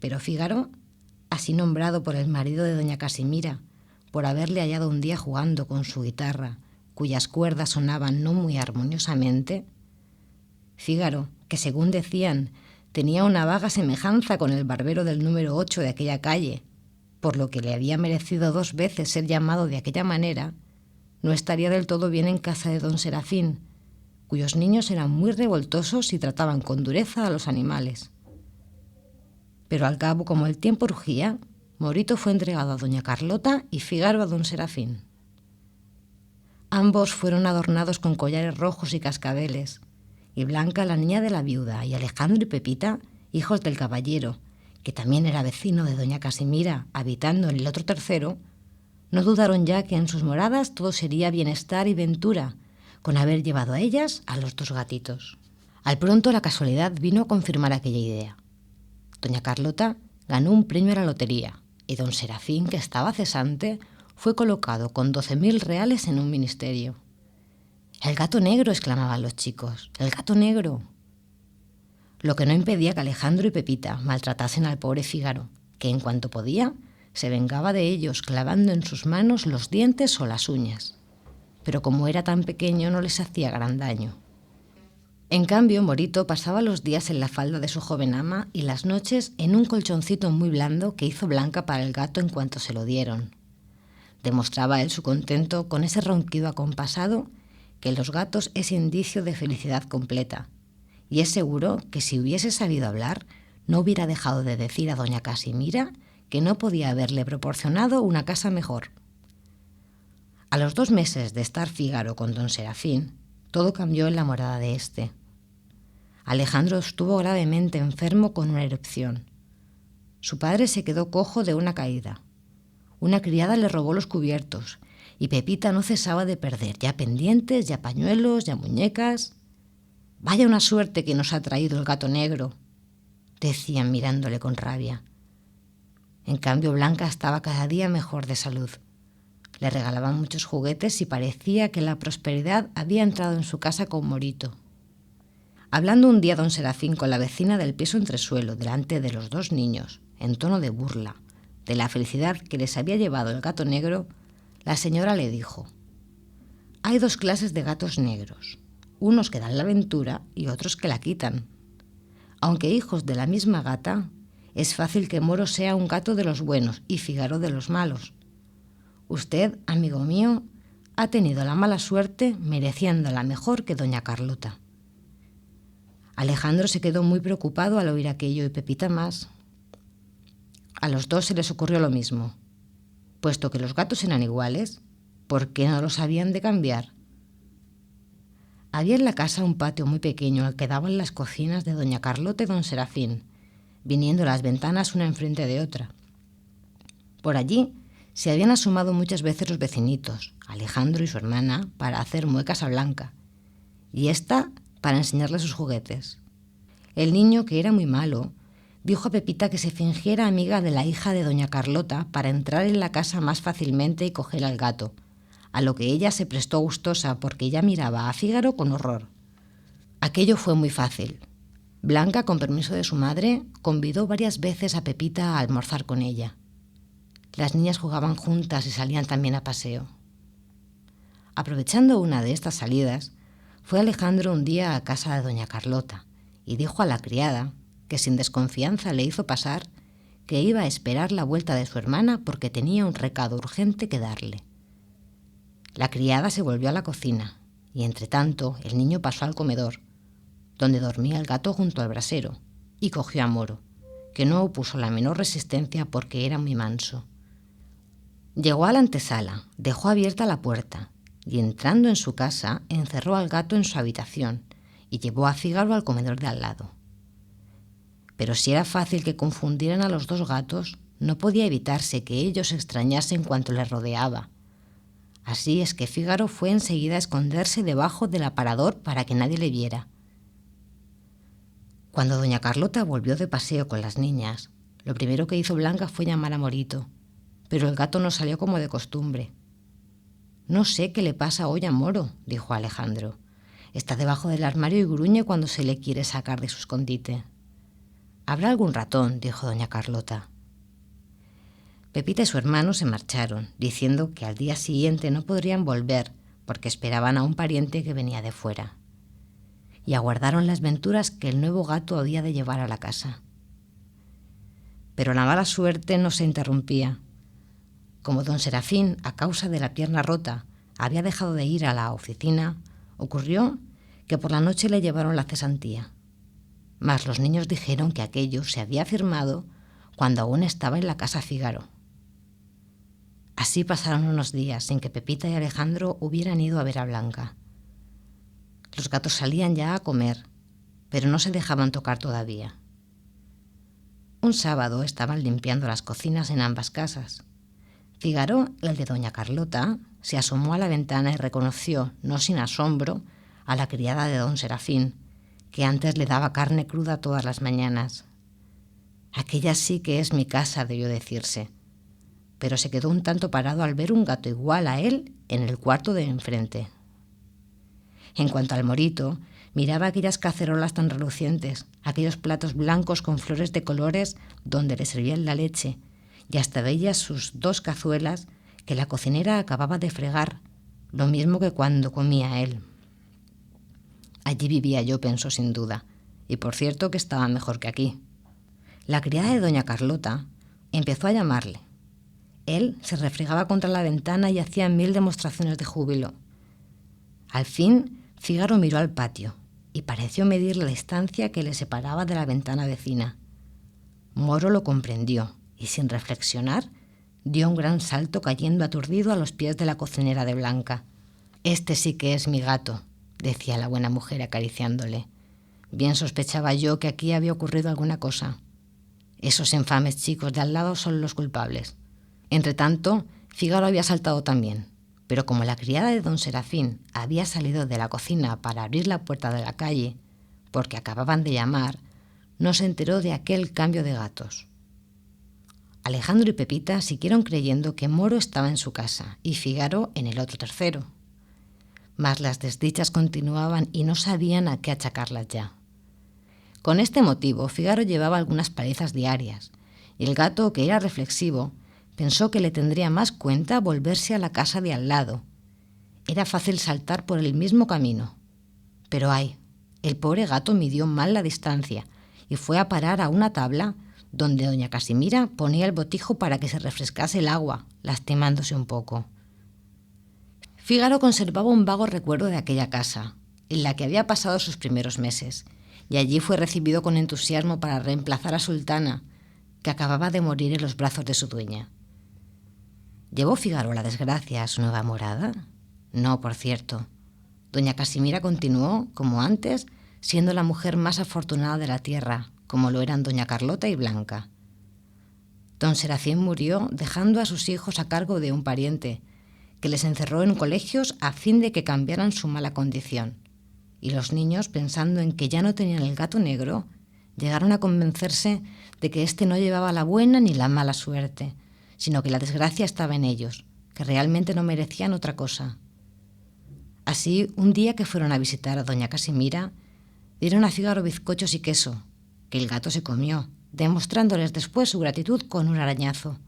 Pero Fígaro, así nombrado por el marido de doña Casimira, por haberle hallado un día jugando con su guitarra, cuyas cuerdas sonaban no muy armoniosamente, Fígaro, que según decían, tenía una vaga semejanza con el barbero del número 8 de aquella calle, por lo que le había merecido 2 veces ser llamado de aquella manera, no estaría del todo bien en casa de don Serafín, cuyos niños eran muy revoltosos y trataban con dureza a los animales. Pero al cabo, como el tiempo urgía, Morito fue entregado a doña Carlota y Fígaro a don Serafín. Ambos fueron adornados con collares rojos y cascabeles, y Blanca, la niña de la viuda, y Alejandro y Pepita, hijos del caballero, que también era vecino de doña Casimira, habitando en el otro tercero, no dudaron ya que en sus moradas todo sería bienestar y ventura, con haber llevado a ellas a los 2 gatitos. Al pronto la casualidad vino a confirmar aquella idea. Doña Carlota ganó un premio a la lotería, y don Serafín, que estaba cesante, fue colocado con 12.000 reales en un ministerio. «¡El gato negro!», exclamaban los chicos. «¡El gato negro!». Lo que no impedía que Alejandro y Pepita maltratasen al pobre Fígaro, que en cuanto podía se vengaba de ellos clavando en sus manos los dientes o las uñas. Pero como era tan pequeño no les hacía gran daño. En cambio, Morito pasaba los días en la falda de su joven ama y las noches en un colchoncito muy blando que hizo Blanca para el gato en cuanto se lo dieron. Demostraba él su contento con ese ronquido acompasado que en los gatos es indicio de felicidad completa, y es seguro que si hubiese sabido hablar no hubiera dejado de decir a doña Casimira que no podía haberle proporcionado una casa mejor. A los 2 meses de estar Fígaro con don Serafín, todo cambió en la morada de éste. Alejandro estuvo gravemente enfermo con una erupción. Su padre se quedó cojo de una caída. Una criada le robó los cubiertos y Pepita no cesaba de perder ya pendientes, ya pañuelos, ya muñecas. «Vaya una suerte que nos ha traído el gato negro», decían mirándole con rabia. En cambio, Blanca estaba cada día mejor de salud. Le regalaban muchos juguetes y parecía que la prosperidad había entrado en su casa con Morito. Hablando un día don Serafín con la vecina del piso entresuelo delante de los 2 niños, en tono de burla, de la felicidad que les había llevado el gato negro, la señora le dijo: «Hay 2 clases de gatos negros, unos que dan la ventura y otros que la quitan. Aunque hijos de la misma gata, es fácil que Moro sea un gato de los buenos y Fígaro de los malos. Usted, amigo mío, ha tenido la mala suerte mereciéndola mejor que doña Carlota». Alejandro se quedó muy preocupado al oír aquello y Pepita más. A los 2 se les ocurrió lo mismo. Puesto que los gatos eran iguales, ¿por qué no los habían de cambiar? Había en la casa un patio muy pequeño al que daban las cocinas de doña Carlota y don Serafín, viniendo las ventanas una enfrente de otra. Por allí se habían asomado muchas veces los vecinitos, Alejandro y su hermana, para hacer muecas a Blanca, y ésta para enseñarle sus juguetes. El niño, que era muy malo, dijo a Pepita que se fingiera amiga de la hija de doña Carlota para entrar en la casa más fácilmente y coger al gato, a lo que ella se prestó gustosa porque ya miraba a Fígaro con horror. Aquello fue muy fácil. Blanca, con permiso de su madre, convidó varias veces a Pepita a almorzar con ella. Las niñas jugaban juntas y salían también a paseo. Aprovechando una de estas salidas, fue Alejandro un día a casa de doña Carlota y dijo a la criada, que sin desconfianza le hizo pasar, que iba a esperar la vuelta de su hermana porque tenía un recado urgente que darle. La criada se volvió a la cocina y, entretanto, el niño pasó al comedor, donde dormía el gato junto al brasero, y cogió a Moro, que no opuso la menor resistencia porque era muy manso. Llegó a la antesala, dejó abierta la puerta y, entrando en su casa, encerró al gato en su habitación y llevó a Fígaro al comedor de al lado. Pero si era fácil que confundieran a los 2 gatos, no podía evitarse que ellos se extrañasen cuanto les rodeaba. Así es que Fígaro fue enseguida a esconderse debajo del aparador para que nadie le viera. Cuando doña Carlota volvió de paseo con las niñas, lo primero que hizo Blanca fue llamar a Morito, pero el gato no salió como de costumbre. «No sé qué le pasa hoy a Moro», dijo Alejandro. «Está debajo del armario y gruñe cuando se le quiere sacar de su escondite». «Habrá algún ratón», dijo doña Carlota. Pepita y su hermano se marcharon, diciendo que al día siguiente no podrían volver porque esperaban a un pariente que venía de fuera. Y aguardaron las venturas que el nuevo gato había de llevar a la casa. Pero la mala suerte no se interrumpía. Como don Serafín, a causa de la pierna rota, había dejado de ir a la oficina, ocurrió que por la noche le llevaron la cesantía. Mas los niños dijeron que aquello se había firmado cuando aún estaba en la casa Fígaro. Así pasaron unos días sin que Pepita y Alejandro hubieran ido a ver a Blanca. Los gatos salían ya a comer, pero no se dejaban tocar todavía. Un sábado estaban limpiando las cocinas en ambas casas. Fígaro, el de doña Carlota, se asomó a la ventana y reconoció, no sin asombro, a la criada de don Serafín, que antes le daba carne cruda todas las mañanas. «Aquella sí que es mi casa», debió decirse, pero se quedó un tanto parado al ver un gato igual a él en el cuarto de enfrente. En cuanto al Morito, miraba aquellas cacerolas tan relucientes, aquellos platos blancos con flores de colores donde le servían la leche, y hasta veía sus 2 cazuelas que la cocinera acababa de fregar, lo mismo que cuando comía él. «Allí vivía yo», pensó sin duda, y por cierto que estaba mejor que aquí. La criada de doña Carlota empezó a llamarle. Él se refregaba contra la ventana y hacía 1000 demostraciones de júbilo. Al fin, Fígaro miró al patio y pareció medir la distancia que le separaba de la ventana vecina. Moro lo comprendió y, sin reflexionar, dio un gran salto cayendo aturdido a los pies de la cocinera de Blanca. «Este sí que es mi gato», decía la buena mujer acariciándole. «Bien sospechaba yo que aquí había ocurrido alguna cosa. Esos infames chicos de al lado son los culpables». Entretanto, Fígaro había saltado también, pero como la criada de don Serafín había salido de la cocina para abrir la puerta de la calle, porque acababan de llamar, no se enteró de aquel cambio de gatos. Alejandro y Pepita siguieron creyendo que Moro estaba en su casa y Fígaro en el otro tercero. Mas las desdichas continuaban y no sabían a qué achacarlas ya. Con este motivo, Fígaro llevaba algunas palizas diarias, y el gato, que era reflexivo, pensó que le tendría más cuenta volverse a la casa de al lado. Era fácil saltar por el mismo camino. Pero ay, el pobre gato midió mal la distancia y fue a parar a una tabla donde doña Casimira ponía el botijo para que se refrescase el agua, lastimándose un poco. Fígaro conservaba un vago recuerdo de aquella casa, en la que había pasado sus primeros meses, y allí fue recibido con entusiasmo para reemplazar a Sultana, que acababa de morir en los brazos de su dueña. ¿Llevó Fígaro la desgracia a su nueva morada? No, por cierto. Doña Casimira continuó, como antes, siendo la mujer más afortunada de la tierra, como lo eran doña Carlota y Blanca. Don Serafín murió dejando a sus hijos a cargo de un pariente, que les encerró en colegios a fin de que cambiaran su mala condición. Y los niños, pensando en que ya no tenían el gato negro, llegaron a convencerse de que éste no llevaba la buena ni la mala suerte, sino que la desgracia estaba en ellos, que realmente no merecían otra cosa. Así, un día que fueron a visitar a doña Casimira, dieron a Fígaro bizcochos y queso, que el gato se comió, demostrándoles después su gratitud con un arañazo.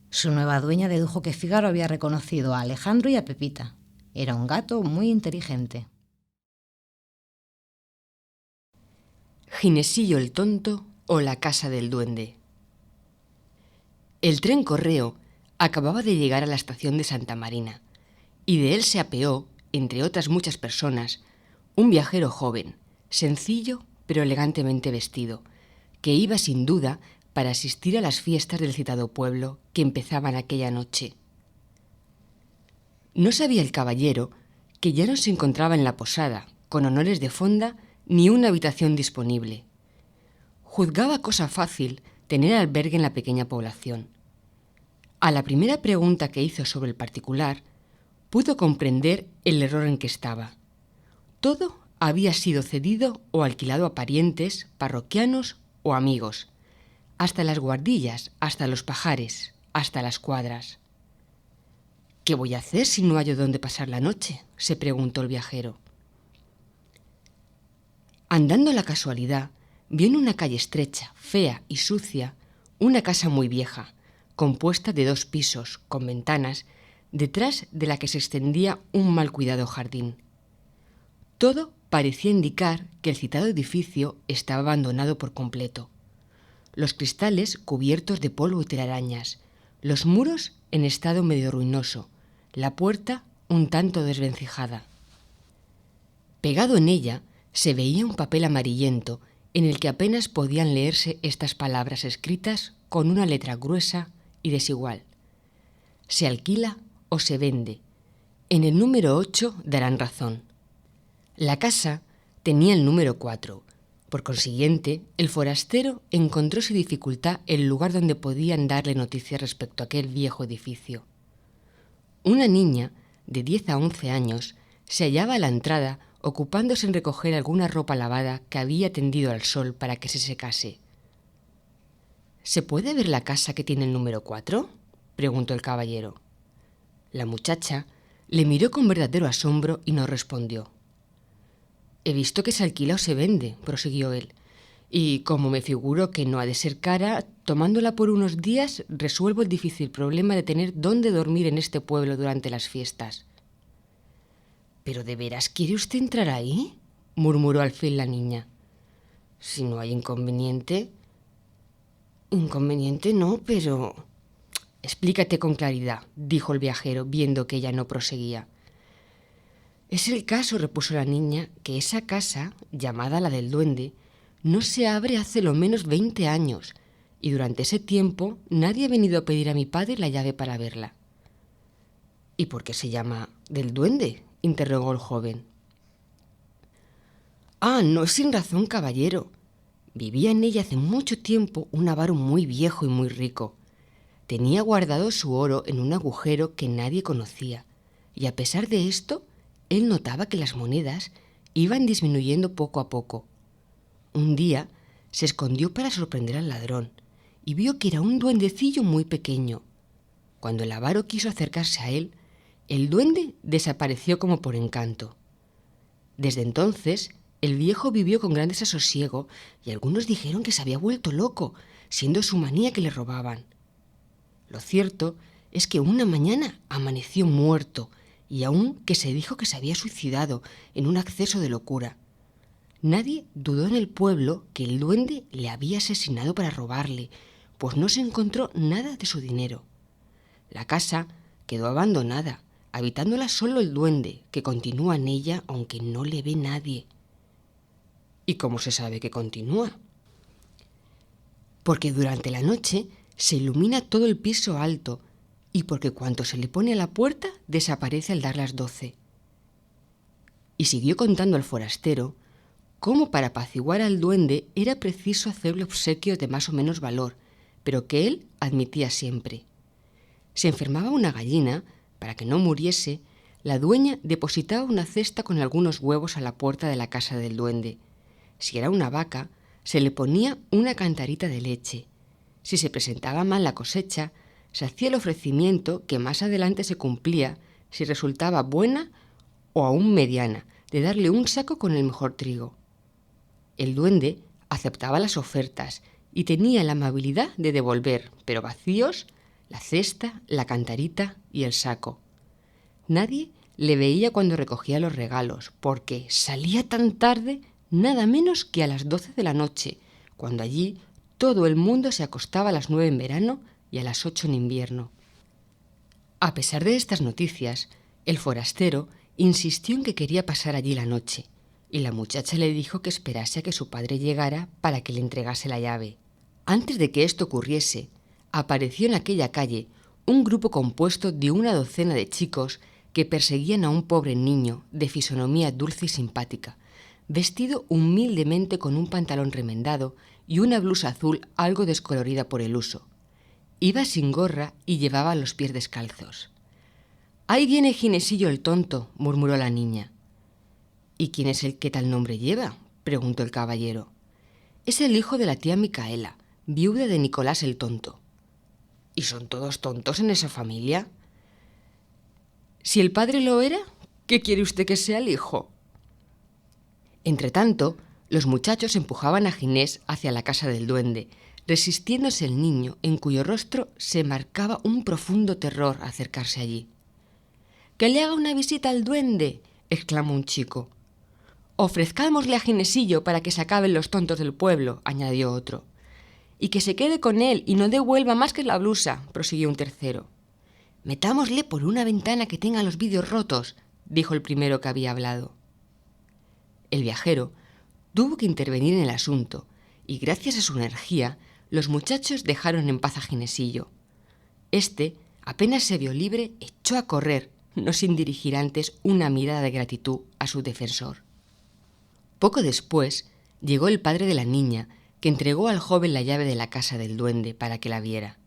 Su nueva dueña dedujo que Fígaro había reconocido a Alejandro y a Pepita. Era un gato muy inteligente. Ginesillo el tonto o la casa del duende. El tren correo acababa de llegar a la estación de Santa Marina y de él se apeó, entre otras muchas personas, un viajero joven, sencillo pero elegantemente vestido, que iba sin duda para asistir a las fiestas del citado pueblo que empezaban aquella noche. No sabía el caballero que ya no se encontraba en la posada, con honores de fonda ni una habitación disponible. Juzgaba cosa fácil tener albergue en la pequeña población. A la primera pregunta que hizo sobre el particular, pudo comprender el error en que estaba. Todo había sido cedido o alquilado a parientes, parroquianos o amigos, hasta las guardillas, hasta los pajares, hasta las cuadras. «¿Qué voy a hacer si no hallo dónde pasar la noche?», se preguntó el viajero. Andando a la casualidad, vio en una calle estrecha, fea y sucia, una casa muy vieja, compuesta de 2 pisos, con ventanas, detrás de la que se extendía un mal cuidado jardín. Todo parecía indicar que el citado edificio estaba abandonado por completo. Los cristales cubiertos de polvo y telarañas, los muros en estado medio ruinoso, la puerta un tanto desvencijada. Pegado en ella se veía un papel amarillento en el que apenas podían leerse estas palabras escritas con una letra gruesa y desigual. «Se alquila o se vende. En el número 8 darán razón». La casa tenía el número 4. Por consiguiente, el forastero encontró sin dificultad el lugar donde podían darle noticias respecto a aquel viejo edificio. Una niña de 10 a 11 años se hallaba a la entrada ocupándose en recoger alguna ropa lavada que había tendido al sol para que se secase. «¿Se puede ver la casa que tiene el número 4?», preguntó el caballero. La muchacha le miró con verdadero asombro y no respondió. «He visto que se alquila o se vende», prosiguió él, «y como me figuro que no ha de ser cara, tomándola por unos días resuelvo el difícil problema de tener dónde dormir en este pueblo durante las fiestas». «¿Pero de veras quiere usted entrar ahí?», murmuró al fin la niña. «Si no hay inconveniente». «Inconveniente no, pero...». «Explícate con claridad», dijo el viajero, viendo que ella no proseguía. «Es el caso», repuso la niña, «que esa casa, llamada la del duende, no se abre hace lo menos 20 años, y durante ese tiempo nadie ha venido a pedir a mi padre la llave para verla». «¿Y por qué se llama del duende?», interrogó el joven. «Ah, no es sin razón, caballero. Vivía en ella hace mucho tiempo un avaro muy viejo y muy rico. Tenía guardado su oro en un agujero que nadie conocía, y a pesar de esto, él notaba que las monedas iban disminuyendo poco a poco. Un día se escondió para sorprender al ladrón y vio que era un duendecillo muy pequeño. Cuando el avaro quiso acercarse a él, el duende desapareció como por encanto. Desde entonces, el viejo vivió con gran desasosiego y algunos dijeron que se había vuelto loco, siendo su manía que le robaban. Lo cierto es que una mañana amaneció muerto y aún que se dijo que se había suicidado en un acceso de locura. Nadie dudó en el pueblo que el duende le había asesinado para robarle, pues no se encontró nada de su dinero. La casa quedó abandonada, habitándola solo el duende, que continúa en ella aunque no le ve nadie. ¿Y cómo se sabe que continúa? Porque durante la noche se ilumina todo el piso alto y porque cuanto se le pone a la puerta desaparece al dar las 12. Y siguió contando al forastero cómo para apaciguar al duende era preciso hacerle obsequios de más o menos valor, pero que él admitía siempre. Si enfermaba una gallina, para que no muriese, la dueña depositaba una cesta con algunos huevos a la puerta de la casa del duende. Si era una vaca, se le ponía una cantarita de leche. Si se presentaba mal la cosecha, se hacía el ofrecimiento que más adelante se cumplía si resultaba buena o aún mediana, de darle un saco con el mejor trigo. El duende aceptaba las ofertas y tenía la amabilidad de devolver, pero vacíos, la cesta, la cantarita y el saco. Nadie le veía cuando recogía los regalos, porque salía tan tarde, nada menos que a las 12 de la noche, cuando allí todo el mundo se acostaba a las 9 en verano y a las 8 en invierno. A pesar de estas noticias, el forastero insistió en que quería pasar allí la noche, y la muchacha le dijo que esperase a que su padre llegara para que le entregase la llave. Antes de que esto ocurriese, apareció en aquella calle un grupo compuesto de una docena de chicos que perseguían a un pobre niño de fisonomía dulce y simpática, vestido humildemente con un pantalón remendado y una blusa azul algo descolorida por el uso. Iba sin gorra y llevaba los pies descalzos. «Ahí viene Ginesillo el tonto», murmuró la niña. «¿Y quién es el que tal nombre lleva?», preguntó el caballero. «Es el hijo de la tía Micaela, viuda de Nicolás el tonto». «¿Y son todos tontos en esa familia?». «Si el padre lo era, ¿qué quiere usted que sea el hijo?». Entretanto, los muchachos empujaban a Ginés hacia la casa del duende, resistiéndose el niño, en cuyo rostro se marcaba un profundo terror acercarse allí. «¡Que le haga una visita al duende!», exclamó un chico. «Ofrezcámosle a Ginesillo para que se acaben los tontos del pueblo», añadió otro. «Y que se quede con él y no devuelva más que la blusa», prosiguió un tercero. «Metámosle por una ventana que tenga los vidrios rotos», dijo el primero que había hablado. El viajero tuvo que intervenir en el asunto, y gracias a su energía, los muchachos dejaron en paz a Ginesillo. Este, apenas se vio libre, echó a correr, no sin dirigir antes una mirada de gratitud a su defensor. Poco después llegó el padre de la niña, que entregó al joven la llave de la casa del duende para que la viera.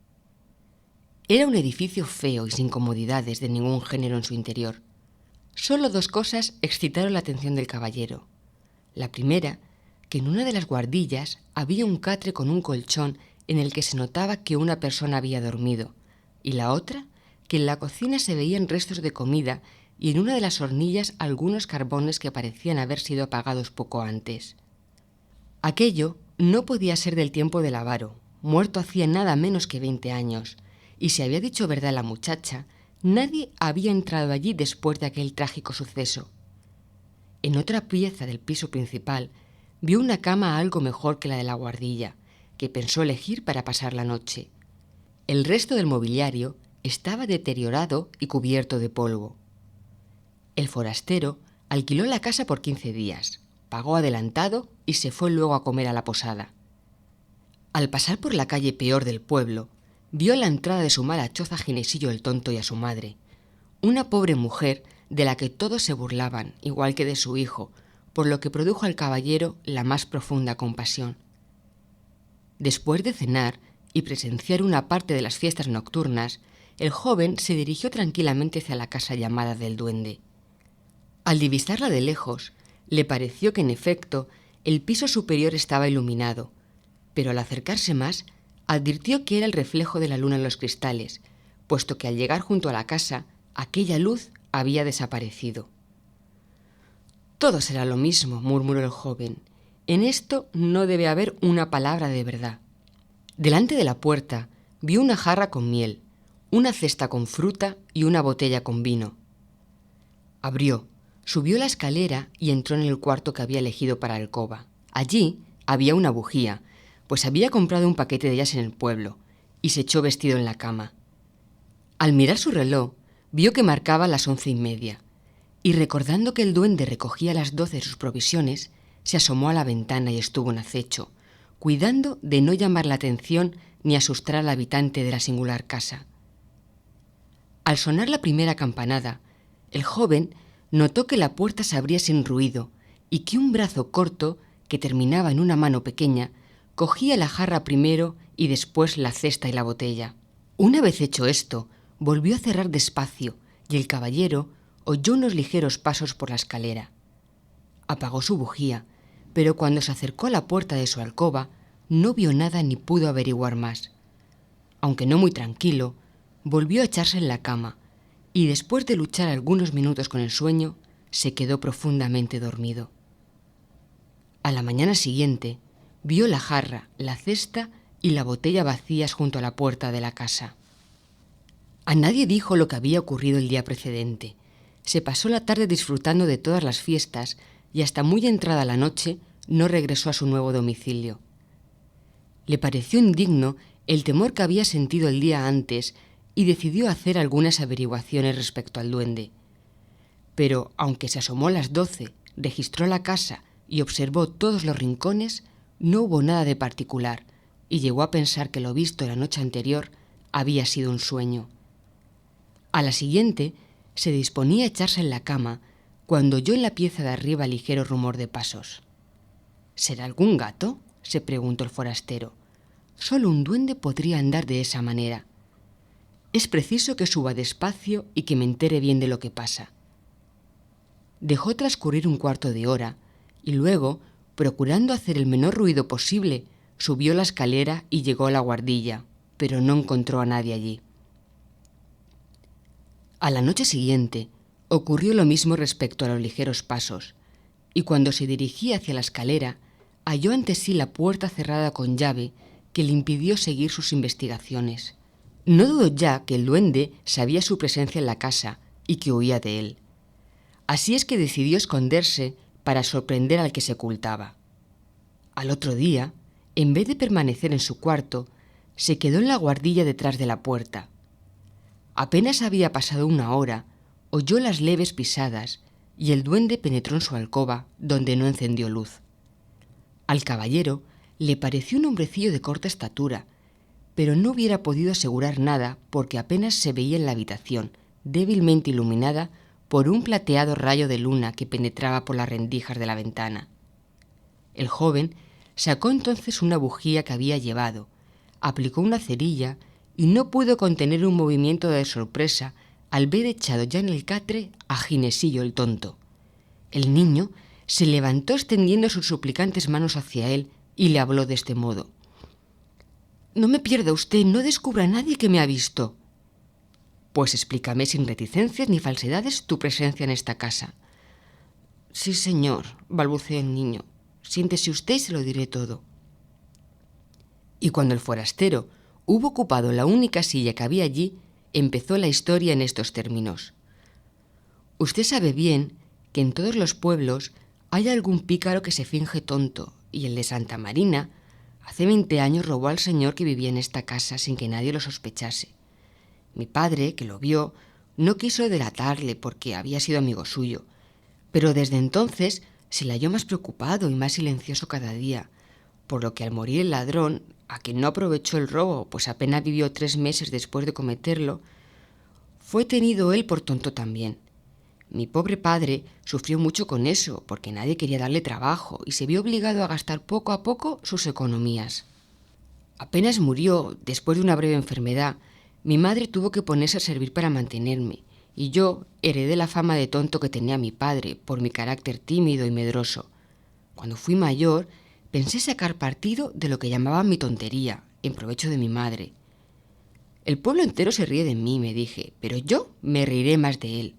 Era un edificio feo y sin comodidades de ningún género en su interior. Solo dos cosas excitaron la atención del caballero. La primera, que en una de las guardillas había un catre con un colchón en el que se notaba que una persona había dormido, y la otra, que en la cocina se veían restos de comida y en una de las hornillas algunos carbones que parecían haber sido apagados poco antes. Aquello no podía ser del tiempo del avaro, muerto hacía nada menos que 20 años, y si había dicho verdad la muchacha, nadie había entrado allí después de aquel trágico suceso. En otra pieza del piso principal vio una cama algo mejor que la de la guardilla, que pensó elegir para pasar la noche. El resto del mobiliario estaba deteriorado y cubierto de polvo. El forastero alquiló la casa por 15 días, pagó adelantado y se fue luego a comer a la posada. Al pasar por la calle peor del pueblo, vio a la entrada de su mala choza a Ginesillo el tonto y a su madre, una pobre mujer de la que todos se burlaban, igual que de su hijo, por lo que produjo al caballero la más profunda compasión. Después de cenar y presenciar una parte de las fiestas nocturnas, el joven se dirigió tranquilamente hacia la casa llamada del duende. Al divisarla de lejos, le pareció que en efecto el piso superior estaba iluminado, pero al acercarse más, advirtió que era el reflejo de la luna en los cristales, puesto que al llegar junto a la casa, aquella luz había desaparecido. «Todo será lo mismo», murmuró el joven. «En esto no debe haber una palabra de verdad». Delante de la puerta vio una jarra con miel, una cesta con fruta y una botella con vino. Abrió, subió la escalera y entró en el cuarto que había elegido para la alcoba. Allí había una bujía, pues había comprado un paquete de ellas en el pueblo, y se echó vestido en la cama. Al mirar su reloj, vio que marcaba las 11:30, y recordando que el duende recogía a las 12 sus provisiones, se asomó a la ventana y estuvo en acecho, cuidando de no llamar la atención ni asustar al habitante de la singular casa. Al sonar la primera campanada, el joven notó que la puerta se abría sin ruido y que un brazo corto, que terminaba en una mano pequeña, cogía la jarra primero y después la cesta y la botella. Una vez hecho esto, volvió a cerrar despacio y el caballero oyó unos ligeros pasos por la escalera. Apagó su bujía, pero cuando se acercó a la puerta de su alcoba, no vio nada ni pudo averiguar más. Aunque no muy tranquilo, volvió a echarse en la cama y después de luchar algunos minutos con el sueño, se quedó profundamente dormido. A la mañana siguiente, vio la jarra, la cesta y la botella vacías junto a la puerta de la casa. A nadie dijo lo que había ocurrido el día precedente. Se pasó la tarde disfrutando de todas las fiestas y hasta muy entrada la noche no regresó a su nuevo domicilio. Le pareció indigno el temor que había sentido el día antes y decidió hacer algunas averiguaciones respecto al duende. Pero, aunque se asomó a las 12, registró la casa y observó todos los rincones, no hubo nada de particular y llegó a pensar que lo visto la noche anterior había sido un sueño. A la siguiente se disponía a echarse en la cama cuando oyó en la pieza de arriba ligero rumor de pasos. «¿Será algún gato?», se preguntó el forastero. Solo un duende podría andar de esa manera. Es preciso que suba despacio y que me entere bien de lo que pasa. Dejó transcurrir un cuarto de hora y luego, procurando hacer el menor ruido posible, subió la escalera y llegó a la guardilla, pero no encontró a nadie allí. A la noche siguiente ocurrió lo mismo respecto a los ligeros pasos, y cuando se dirigía hacia la escalera, halló ante sí la puerta cerrada con llave que le impidió seguir sus investigaciones. No dudó ya que el duende sabía su presencia en la casa y que huía de él. Así es que decidió esconderse para sorprender al que se ocultaba. Al otro día, en vez de permanecer en su cuarto, se quedó en la guardilla detrás de la puerta. Apenas había pasado una hora, oyó las leves pisadas y el duende penetró en su alcoba, donde no encendió luz. Al caballero le pareció un hombrecillo de corta estatura, pero no hubiera podido asegurar nada porque apenas se veía en la habitación, débilmente iluminada por un plateado rayo de luna que penetraba por las rendijas de la ventana. El joven sacó entonces una bujía que había llevado, aplicó una cerilla y no pudo contener un movimiento de sorpresa al ver echado ya en el catre a Ginesillo el tonto. El niño se levantó extendiendo sus suplicantes manos hacia él y le habló de este modo: «No me pierda usted, no descubra a nadie que me ha visto». «Pues explícame sin reticencias ni falsedades tu presencia en esta casa». «Sí, señor», balbuceó el niño. «Siéntese usted y se lo diré todo». Y cuando el forastero hubo ocupado la única silla que había allí, empezó la historia en estos términos: «Usted sabe bien que en todos los pueblos hay algún pícaro que se finge tonto, y el de Santa Marina hace 20 años robó al señor que vivía en esta casa sin que nadie lo sospechase. Mi padre, que lo vio, no quiso delatarle porque había sido amigo suyo, pero desde entonces se le halló más preocupado y más silencioso cada día, por lo que al morir el ladrón, a quien no aprovechó el robo, pues apenas vivió 3 meses después de cometerlo, fue tenido él por tonto también. Mi pobre padre sufrió mucho con eso, porque nadie quería darle trabajo y se vio obligado a gastar poco a poco sus economías. Apenas murió, después de una breve enfermedad, mi madre tuvo que ponerse a servir para mantenerme, y yo heredé la fama de tonto que tenía mi padre por mi carácter tímido y medroso. Cuando fui mayor, pensé sacar partido de lo que llamaban mi tontería, en provecho de mi madre. El pueblo entero se ríe de mí, me dije, pero yo me reiré más de él.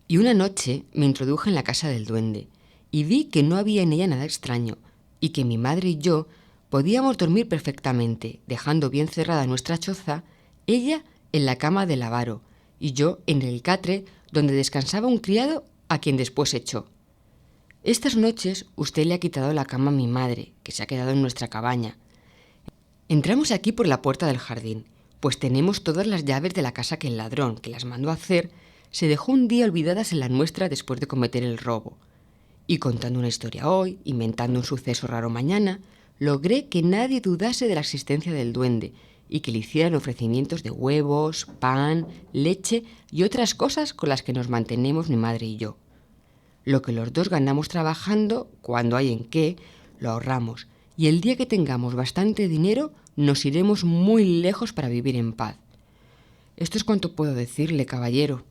Y una noche me introduje en la casa del duende, y vi que no había en ella nada extraño, y que mi madre y yo podíamos dormir perfectamente, dejando bien cerrada nuestra choza, ella en la cama del avaro, y yo en el catre donde descansaba un criado a quien después echó. Estas noches usted le ha quitado la cama a mi madre, que se ha quedado en nuestra cabaña. Entramos aquí por la puerta del jardín, pues tenemos todas las llaves de la casa que el ladrón, que las mandó hacer, se dejó un día olvidadas en la nuestra después de cometer el robo. Y contando una historia hoy, inventando un suceso raro mañana, logré que nadie dudase de la existencia del duende y que le hicieran ofrecimientos de huevos, pan, leche y otras cosas con las que nos mantenemos mi madre y yo. Lo que los dos ganamos trabajando, cuando hay en qué, lo ahorramos, y el día que tengamos bastante dinero nos iremos muy lejos para vivir en paz. Esto es cuanto puedo decirle, caballero.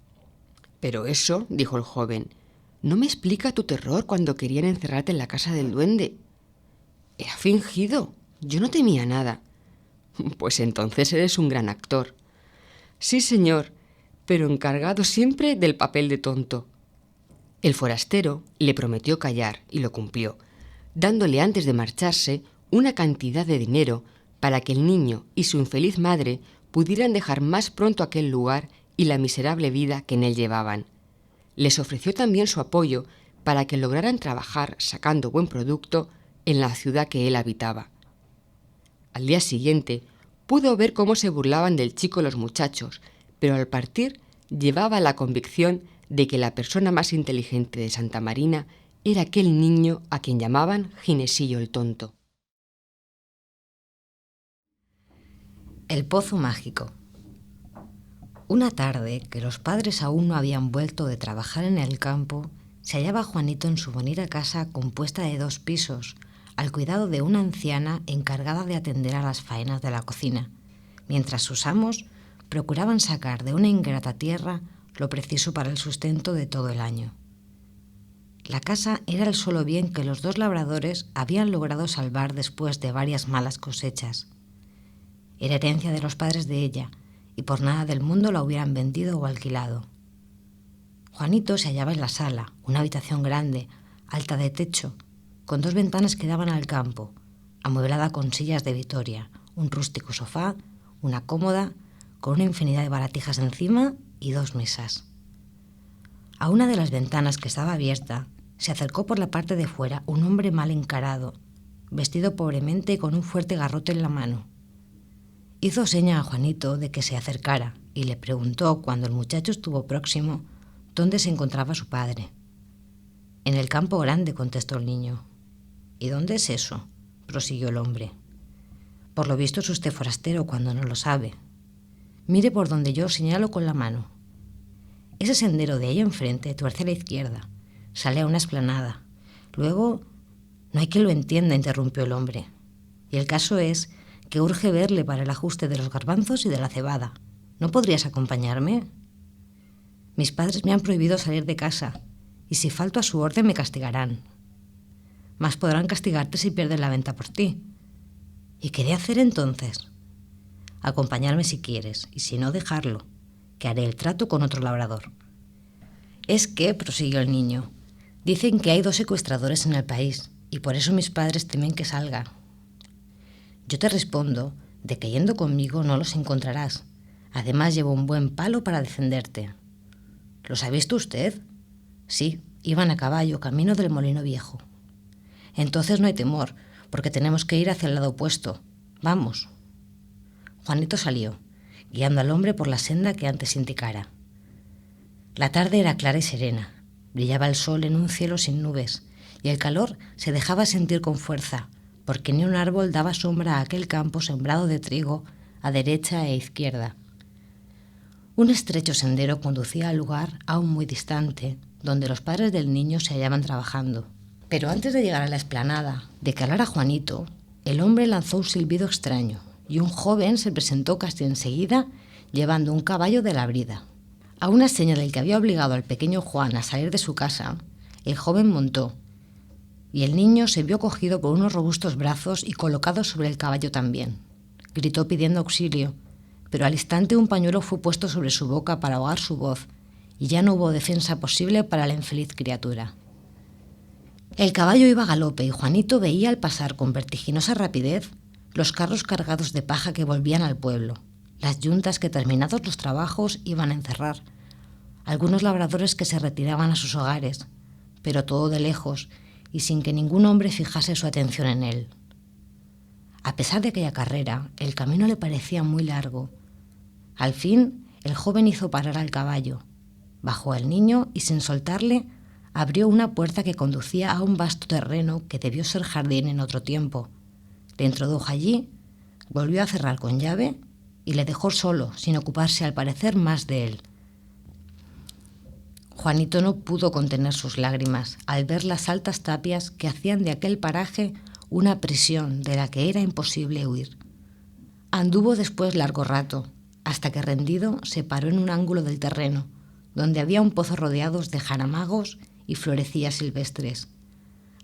Pero eso, dijo el joven, no me explica tu terror cuando querían encerrarte en la casa del duende. Era fingido, yo no temía nada. Pues entonces eres un gran actor. Sí, señor, pero encargado siempre del papel de tonto. El forastero le prometió callar y lo cumplió, dándole antes de marcharse una cantidad de dinero para que el niño y su infeliz madre pudieran dejar más pronto aquel lugar y la miserable vida que en él llevaban. Les ofreció también su apoyo para que lograran trabajar sacando buen producto en la ciudad que él habitaba. Al día siguiente pudo ver cómo se burlaban del chico los muchachos, pero al partir llevaba la convicción de que la persona más inteligente de Santa Marina era aquel niño a quien llamaban Ginesillo el tonto. El pozo mágico. Una tarde, que los padres aún no habían vuelto de trabajar en el campo, se hallaba Juanito en su bonita casa compuesta de 2 pisos, al cuidado de una anciana encargada de atender a las faenas de la cocina, mientras sus amos procuraban sacar de una ingrata tierra lo preciso para el sustento de todo el año. La casa era el solo bien que los dos labradores habían logrado salvar después de varias malas cosechas. Era herencia de los padres de ella, y por nada del mundo la hubieran vendido o alquilado. Juanito se hallaba en la sala, una habitación grande, alta de techo, con 2 ventanas que daban al campo, amueblada con sillas de Vitoria, un rústico sofá, una cómoda, con una infinidad de baratijas encima y 2 mesas. A una de las ventanas que estaba abierta, se acercó por la parte de fuera un hombre mal encarado, vestido pobremente y con un fuerte garrote en la mano. Hizo seña a Juanito de que se acercara y le preguntó, cuando el muchacho estuvo próximo, dónde se encontraba su padre. «En el campo grande», contestó el niño. «¿Y dónde es eso?», prosiguió el hombre. «Por lo visto es usted forastero cuando no lo sabe. Mire por donde yo señalo con la mano. Ese sendero de ahí enfrente tuerce a la izquierda, sale a una explanada. Luego, no hay quien lo entienda», interrumpió el hombre. «Y el caso es que urge verle para el ajuste de los garbanzos y de la cebada. ¿No podrías acompañarme? Mis padres me han prohibido salir de casa, y si falto a su orden me castigarán. Mas podrán castigarte si pierden la venta por ti. ¿Y qué he de hacer entonces? Acompañarme si quieres, y si no, dejarlo, que haré el trato con otro labrador». «Es que», prosiguió el niño, «dicen que hay 2 secuestradores en el país, y por eso mis padres temen que salga. Yo te respondo de que yendo conmigo no los encontrarás. Además llevo un buen palo para defenderte». «¿Los ha visto usted?» «Sí, iban a caballo, camino del Molino Viejo». «Entonces no hay temor, porque tenemos que ir hacia el lado opuesto. Vamos». Juanito salió, guiando al hombre por la senda que antes indicara. La tarde era clara y serena. Brillaba el sol en un cielo sin nubes, y el calor se dejaba sentir con fuerza, porque ni un árbol daba sombra a aquel campo sembrado de trigo a derecha e izquierda. Un estrecho sendero conducía al lugar aún muy distante, donde los padres del niño se hallaban trabajando. Pero antes de llegar a la explanada, de que hablara Juanito, el hombre lanzó un silbido extraño, y un joven se presentó casi enseguida llevando un caballo de la brida. A una seña del que había obligado al pequeño Juan a salir de su casa, el joven montó, y el niño se vio cogido por unos robustos brazos y colocado sobre el caballo también. Gritó pidiendo auxilio, pero al instante un pañuelo fue puesto sobre su boca para ahogar su voz, y ya no hubo defensa posible para la infeliz criatura. El caballo iba a galope y Juanito veía al pasar con vertiginosa rapidez los carros cargados de paja que volvían al pueblo, las yuntas que terminados los trabajos iban a encerrar, algunos labradores que se retiraban a sus hogares, pero todo de lejos y sin que ningún hombre fijase su atención en él. A pesar de aquella carrera, el camino le parecía muy largo. Al fin, el joven hizo parar al caballo, bajó al niño y sin soltarle abrió una puerta que conducía a un vasto terreno que debió ser jardín en otro tiempo. Le introdujo allí, volvió a cerrar con llave y le dejó solo, sin ocuparse al parecer más de él. Juanito no pudo contener sus lágrimas al ver las altas tapias que hacían de aquel paraje una prisión de la que era imposible huir. Anduvo después largo rato, hasta que rendido se paró en un ángulo del terreno, donde había un pozo rodeado de jaramagos y florecillas silvestres.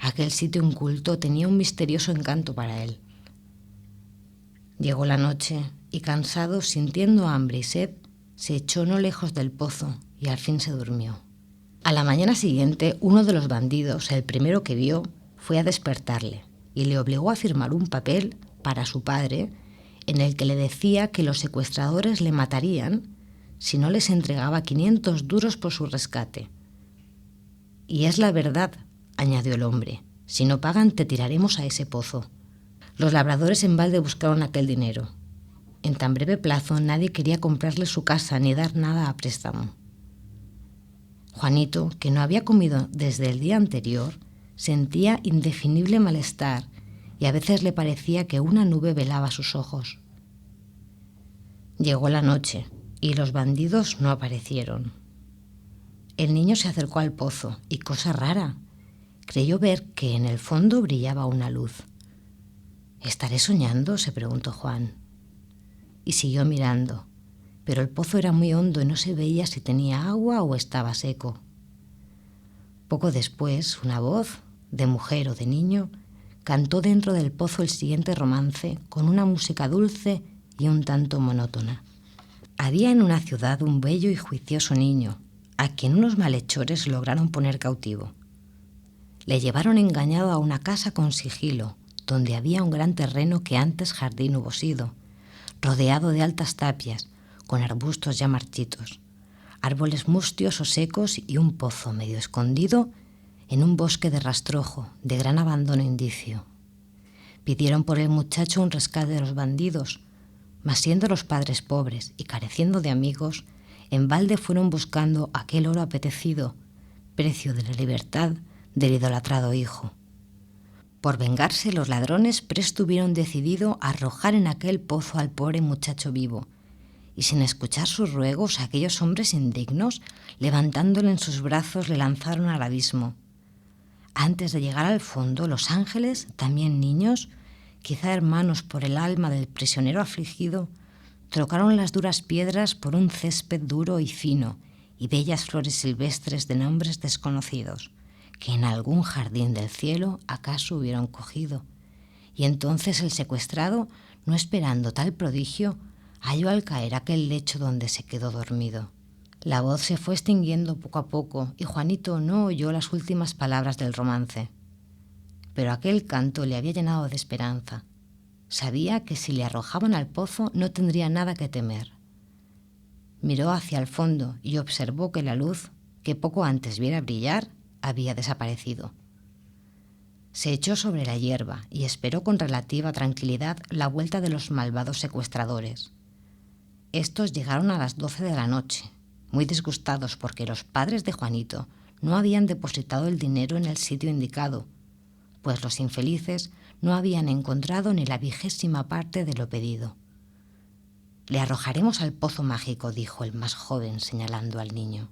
Aquel sitio inculto tenía un misterioso encanto para él. Llegó la noche y, cansado, sintiendo hambre y sed, se echó no lejos del pozo y al fin se durmió. A la mañana siguiente, uno de los bandidos, el primero que vio, fue a despertarle y le obligó a firmar un papel para su padre en el que le decía que los secuestradores le matarían si no les entregaba 500 duros por su rescate. «Y es la verdad», añadió el hombre, «si no pagan te tiraremos a ese pozo». Los labradores en balde buscaron aquel dinero. En tan breve plazo nadie quería comprarle su casa ni dar nada a préstamo. Juanito, que no había comido desde el día anterior, sentía indefinible malestar y a veces le parecía que una nube velaba sus ojos. Llegó la noche y los bandidos no aparecieron. El niño se acercó al pozo y, cosa rara, creyó ver que en el fondo brillaba una luz. ¿Estaré soñando?, se preguntó Juan. Y siguió mirando, pero el pozo era muy hondo y no se veía si tenía agua o estaba seco. Poco después, una voz, de mujer o de niño, cantó dentro del pozo el siguiente romance con una música dulce y un tanto monótona. Había en una ciudad un bello y juicioso niño, a quien unos malhechores lograron poner cautivo. Le llevaron engañado a una casa con sigilo, donde había un gran terreno que antes jardín hubo sido, rodeado de altas tapias, con arbustos ya marchitos, árboles mustios o secos y un pozo medio escondido en un bosque de rastrojo, de gran abandono indicio. Pidieron por el muchacho un rescate de los bandidos, mas siendo los padres pobres y careciendo de amigos, en balde fueron buscando aquel oro apetecido, precio de la libertad del idolatrado hijo. Por vengarse, los ladrones presto hubieron decidido arrojar en aquel pozo al pobre muchacho vivo, y sin escuchar sus ruegos, aquellos hombres indignos, levantándole en sus brazos, le lanzaron al abismo. Antes de llegar al fondo, los ángeles, también niños, quizá hermanos por el alma del prisionero afligido, trocaron las duras piedras por un césped duro y fino y bellas flores silvestres de nombres desconocidos, que en algún jardín del cielo acaso hubieron cogido. Y entonces el secuestrado, no esperando tal prodigio, halló al caer aquel lecho donde se quedó dormido. La voz se fue extinguiendo poco a poco y Juanito no oyó las últimas palabras del romance. Pero aquel canto le había llenado de esperanza. Sabía que si le arrojaban al pozo no tendría nada que temer. Miró hacia el fondo y observó que la luz, que poco antes viera brillar, había desaparecido. Se echó sobre la hierba y esperó con relativa tranquilidad la vuelta de los malvados secuestradores. Estos llegaron a las 12 de la noche, muy disgustados porque los padres de Juanito no habían depositado el dinero en el sitio indicado, pues los infelices no habían encontrado ni la 20ª parte de lo pedido. «Le arrojaremos al pozo mágico», dijo el más joven, señalando al niño.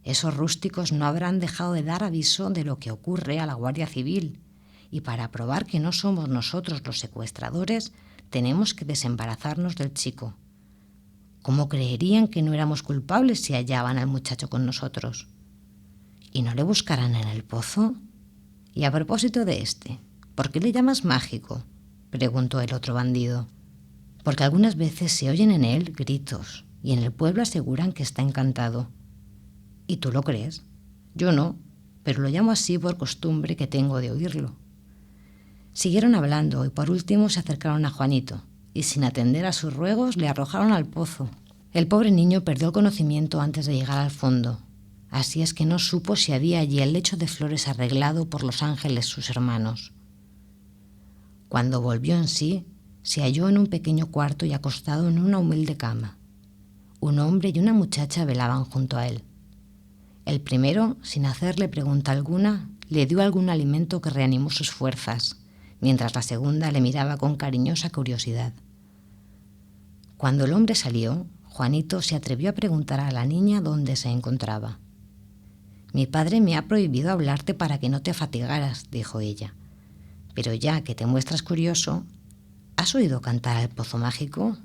«Esos rústicos no habrán dejado de dar aviso de lo que ocurre a la Guardia Civil, y para probar que no somos nosotros los secuestradores, tenemos que desembarazarnos del chico. ¿Cómo creerían que no éramos culpables si hallaban al muchacho con nosotros? ¿Y no le buscarán en el pozo? Y a propósito de ¿por qué le llamas mágico?», preguntó el otro bandido. «Porque algunas veces se oyen en él gritos, y en el pueblo aseguran que está encantado». «¿Y tú lo crees?». «Yo no, pero lo llamo así por costumbre que tengo de oírlo». Siguieron hablando y por último se acercaron a Juanito, y sin atender a sus ruegos le arrojaron al pozo. El pobre niño perdió el conocimiento antes de llegar al fondo, así es que no supo si había allí el lecho de flores arreglado por los ángeles sus hermanos. Cuando volvió en sí, se halló en un pequeño cuarto y acostado en una humilde cama. Un hombre y una muchacha velaban junto a él. El primero, sin hacerle pregunta alguna, le dio algún alimento que reanimó sus fuerzas, mientras la segunda le miraba con cariñosa curiosidad. Cuando el hombre salió, Juanito se atrevió a preguntar a la niña dónde se encontraba. «Mi padre me ha prohibido hablarte para que no te fatigaras», dijo ella. «Pero ya que te muestras curioso, ¿has oído cantar al pozo mágico?».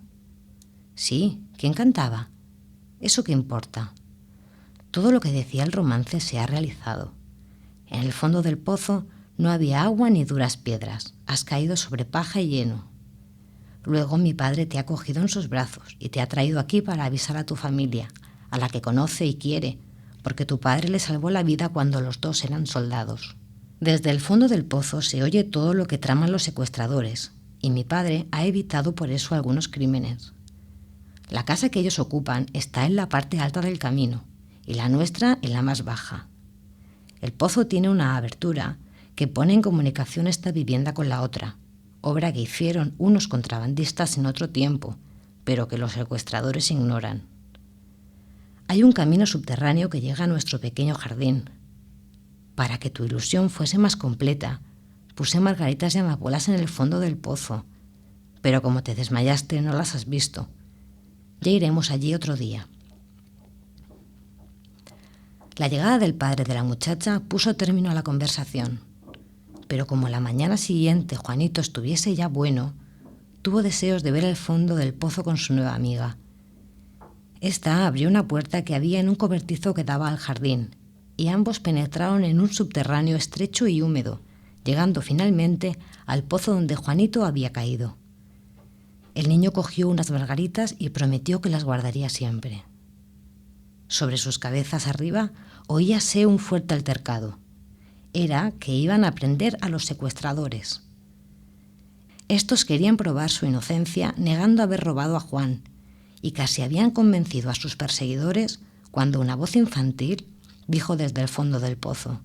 «Sí, ¿quién cantaba?». «¿Eso qué importa? Todo lo que decía el romance se ha realizado. En el fondo del pozo no había agua ni duras piedras, has caído sobre paja y heno. Luego mi padre te ha cogido en sus brazos y te ha traído aquí para avisar a tu familia, a la que conoce y quiere, porque tu padre le salvó la vida cuando los dos eran soldados. Desde el fondo del pozo se oye todo lo que traman los secuestradores, y mi padre ha evitado por eso algunos crímenes. La casa que ellos ocupan está en la parte alta del camino, y la nuestra en la más baja. El pozo tiene una abertura que pone en comunicación esta vivienda con la otra, obra que hicieron unos contrabandistas en otro tiempo, pero que los secuestradores ignoran. Hay un camino subterráneo que llega a nuestro pequeño jardín. Para que tu ilusión fuese más completa, puse margaritas y amapolas en el fondo del pozo, pero como te desmayaste no las has visto. Ya iremos allí otro día». La llegada del padre de la muchacha puso término a la conversación, pero como la mañana siguiente Juanito estuviese ya bueno, tuvo deseos de ver el fondo del pozo con su nueva amiga. Esta abrió una puerta que había en un cobertizo que daba al jardín, y ambos penetraron en un subterráneo estrecho y húmedo, llegando finalmente al pozo donde Juanito había caído. El niño cogió unas margaritas y prometió que las guardaría siempre. Sobre sus cabezas arriba oíase un fuerte altercado. Era que iban a prender a los secuestradores. Estos querían probar su inocencia negando haber robado a Juan, y casi habían convencido a sus perseguidores cuando una voz infantil dijo desde el fondo del pozo: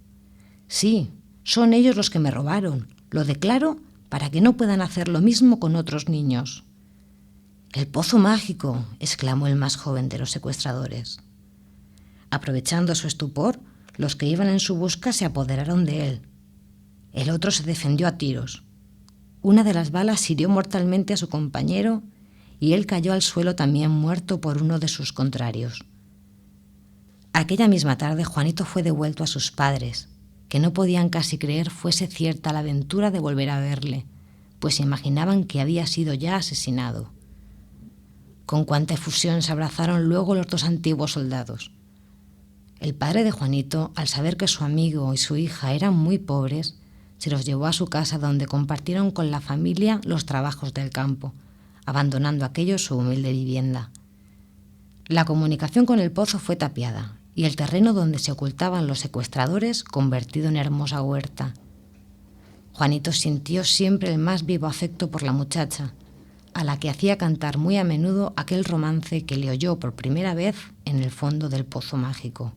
«Sí, son ellos los que me robaron. Lo declaro para que no puedan hacer lo mismo con otros niños». «¡El pozo mágico!», exclamó el más joven de los secuestradores. Aprovechando su estupor, los que iban en su busca se apoderaron de él. El otro se defendió a tiros. Una de las balas hirió mortalmente a su compañero y él cayó al suelo también muerto por uno de sus contrarios. Aquella misma tarde Juanito fue devuelto a sus padres, que no podían casi creer fuese cierta la aventura de volver a verle, pues imaginaban que había sido ya asesinado. Con cuánta efusión se abrazaron luego los dos antiguos soldados. El padre de Juanito, al saber que su amigo y su hija eran muy pobres, se los llevó a su casa donde compartieron con la familia los trabajos del campo, abandonando aquello su humilde vivienda. La comunicación con el pozo fue tapiada y el terreno donde se ocultaban los secuestradores convertido en hermosa huerta. Juanito sintió siempre el más vivo afecto por la muchacha, a la que hacía cantar muy a menudo aquel romance que le oyó por primera vez en el fondo del pozo mágico.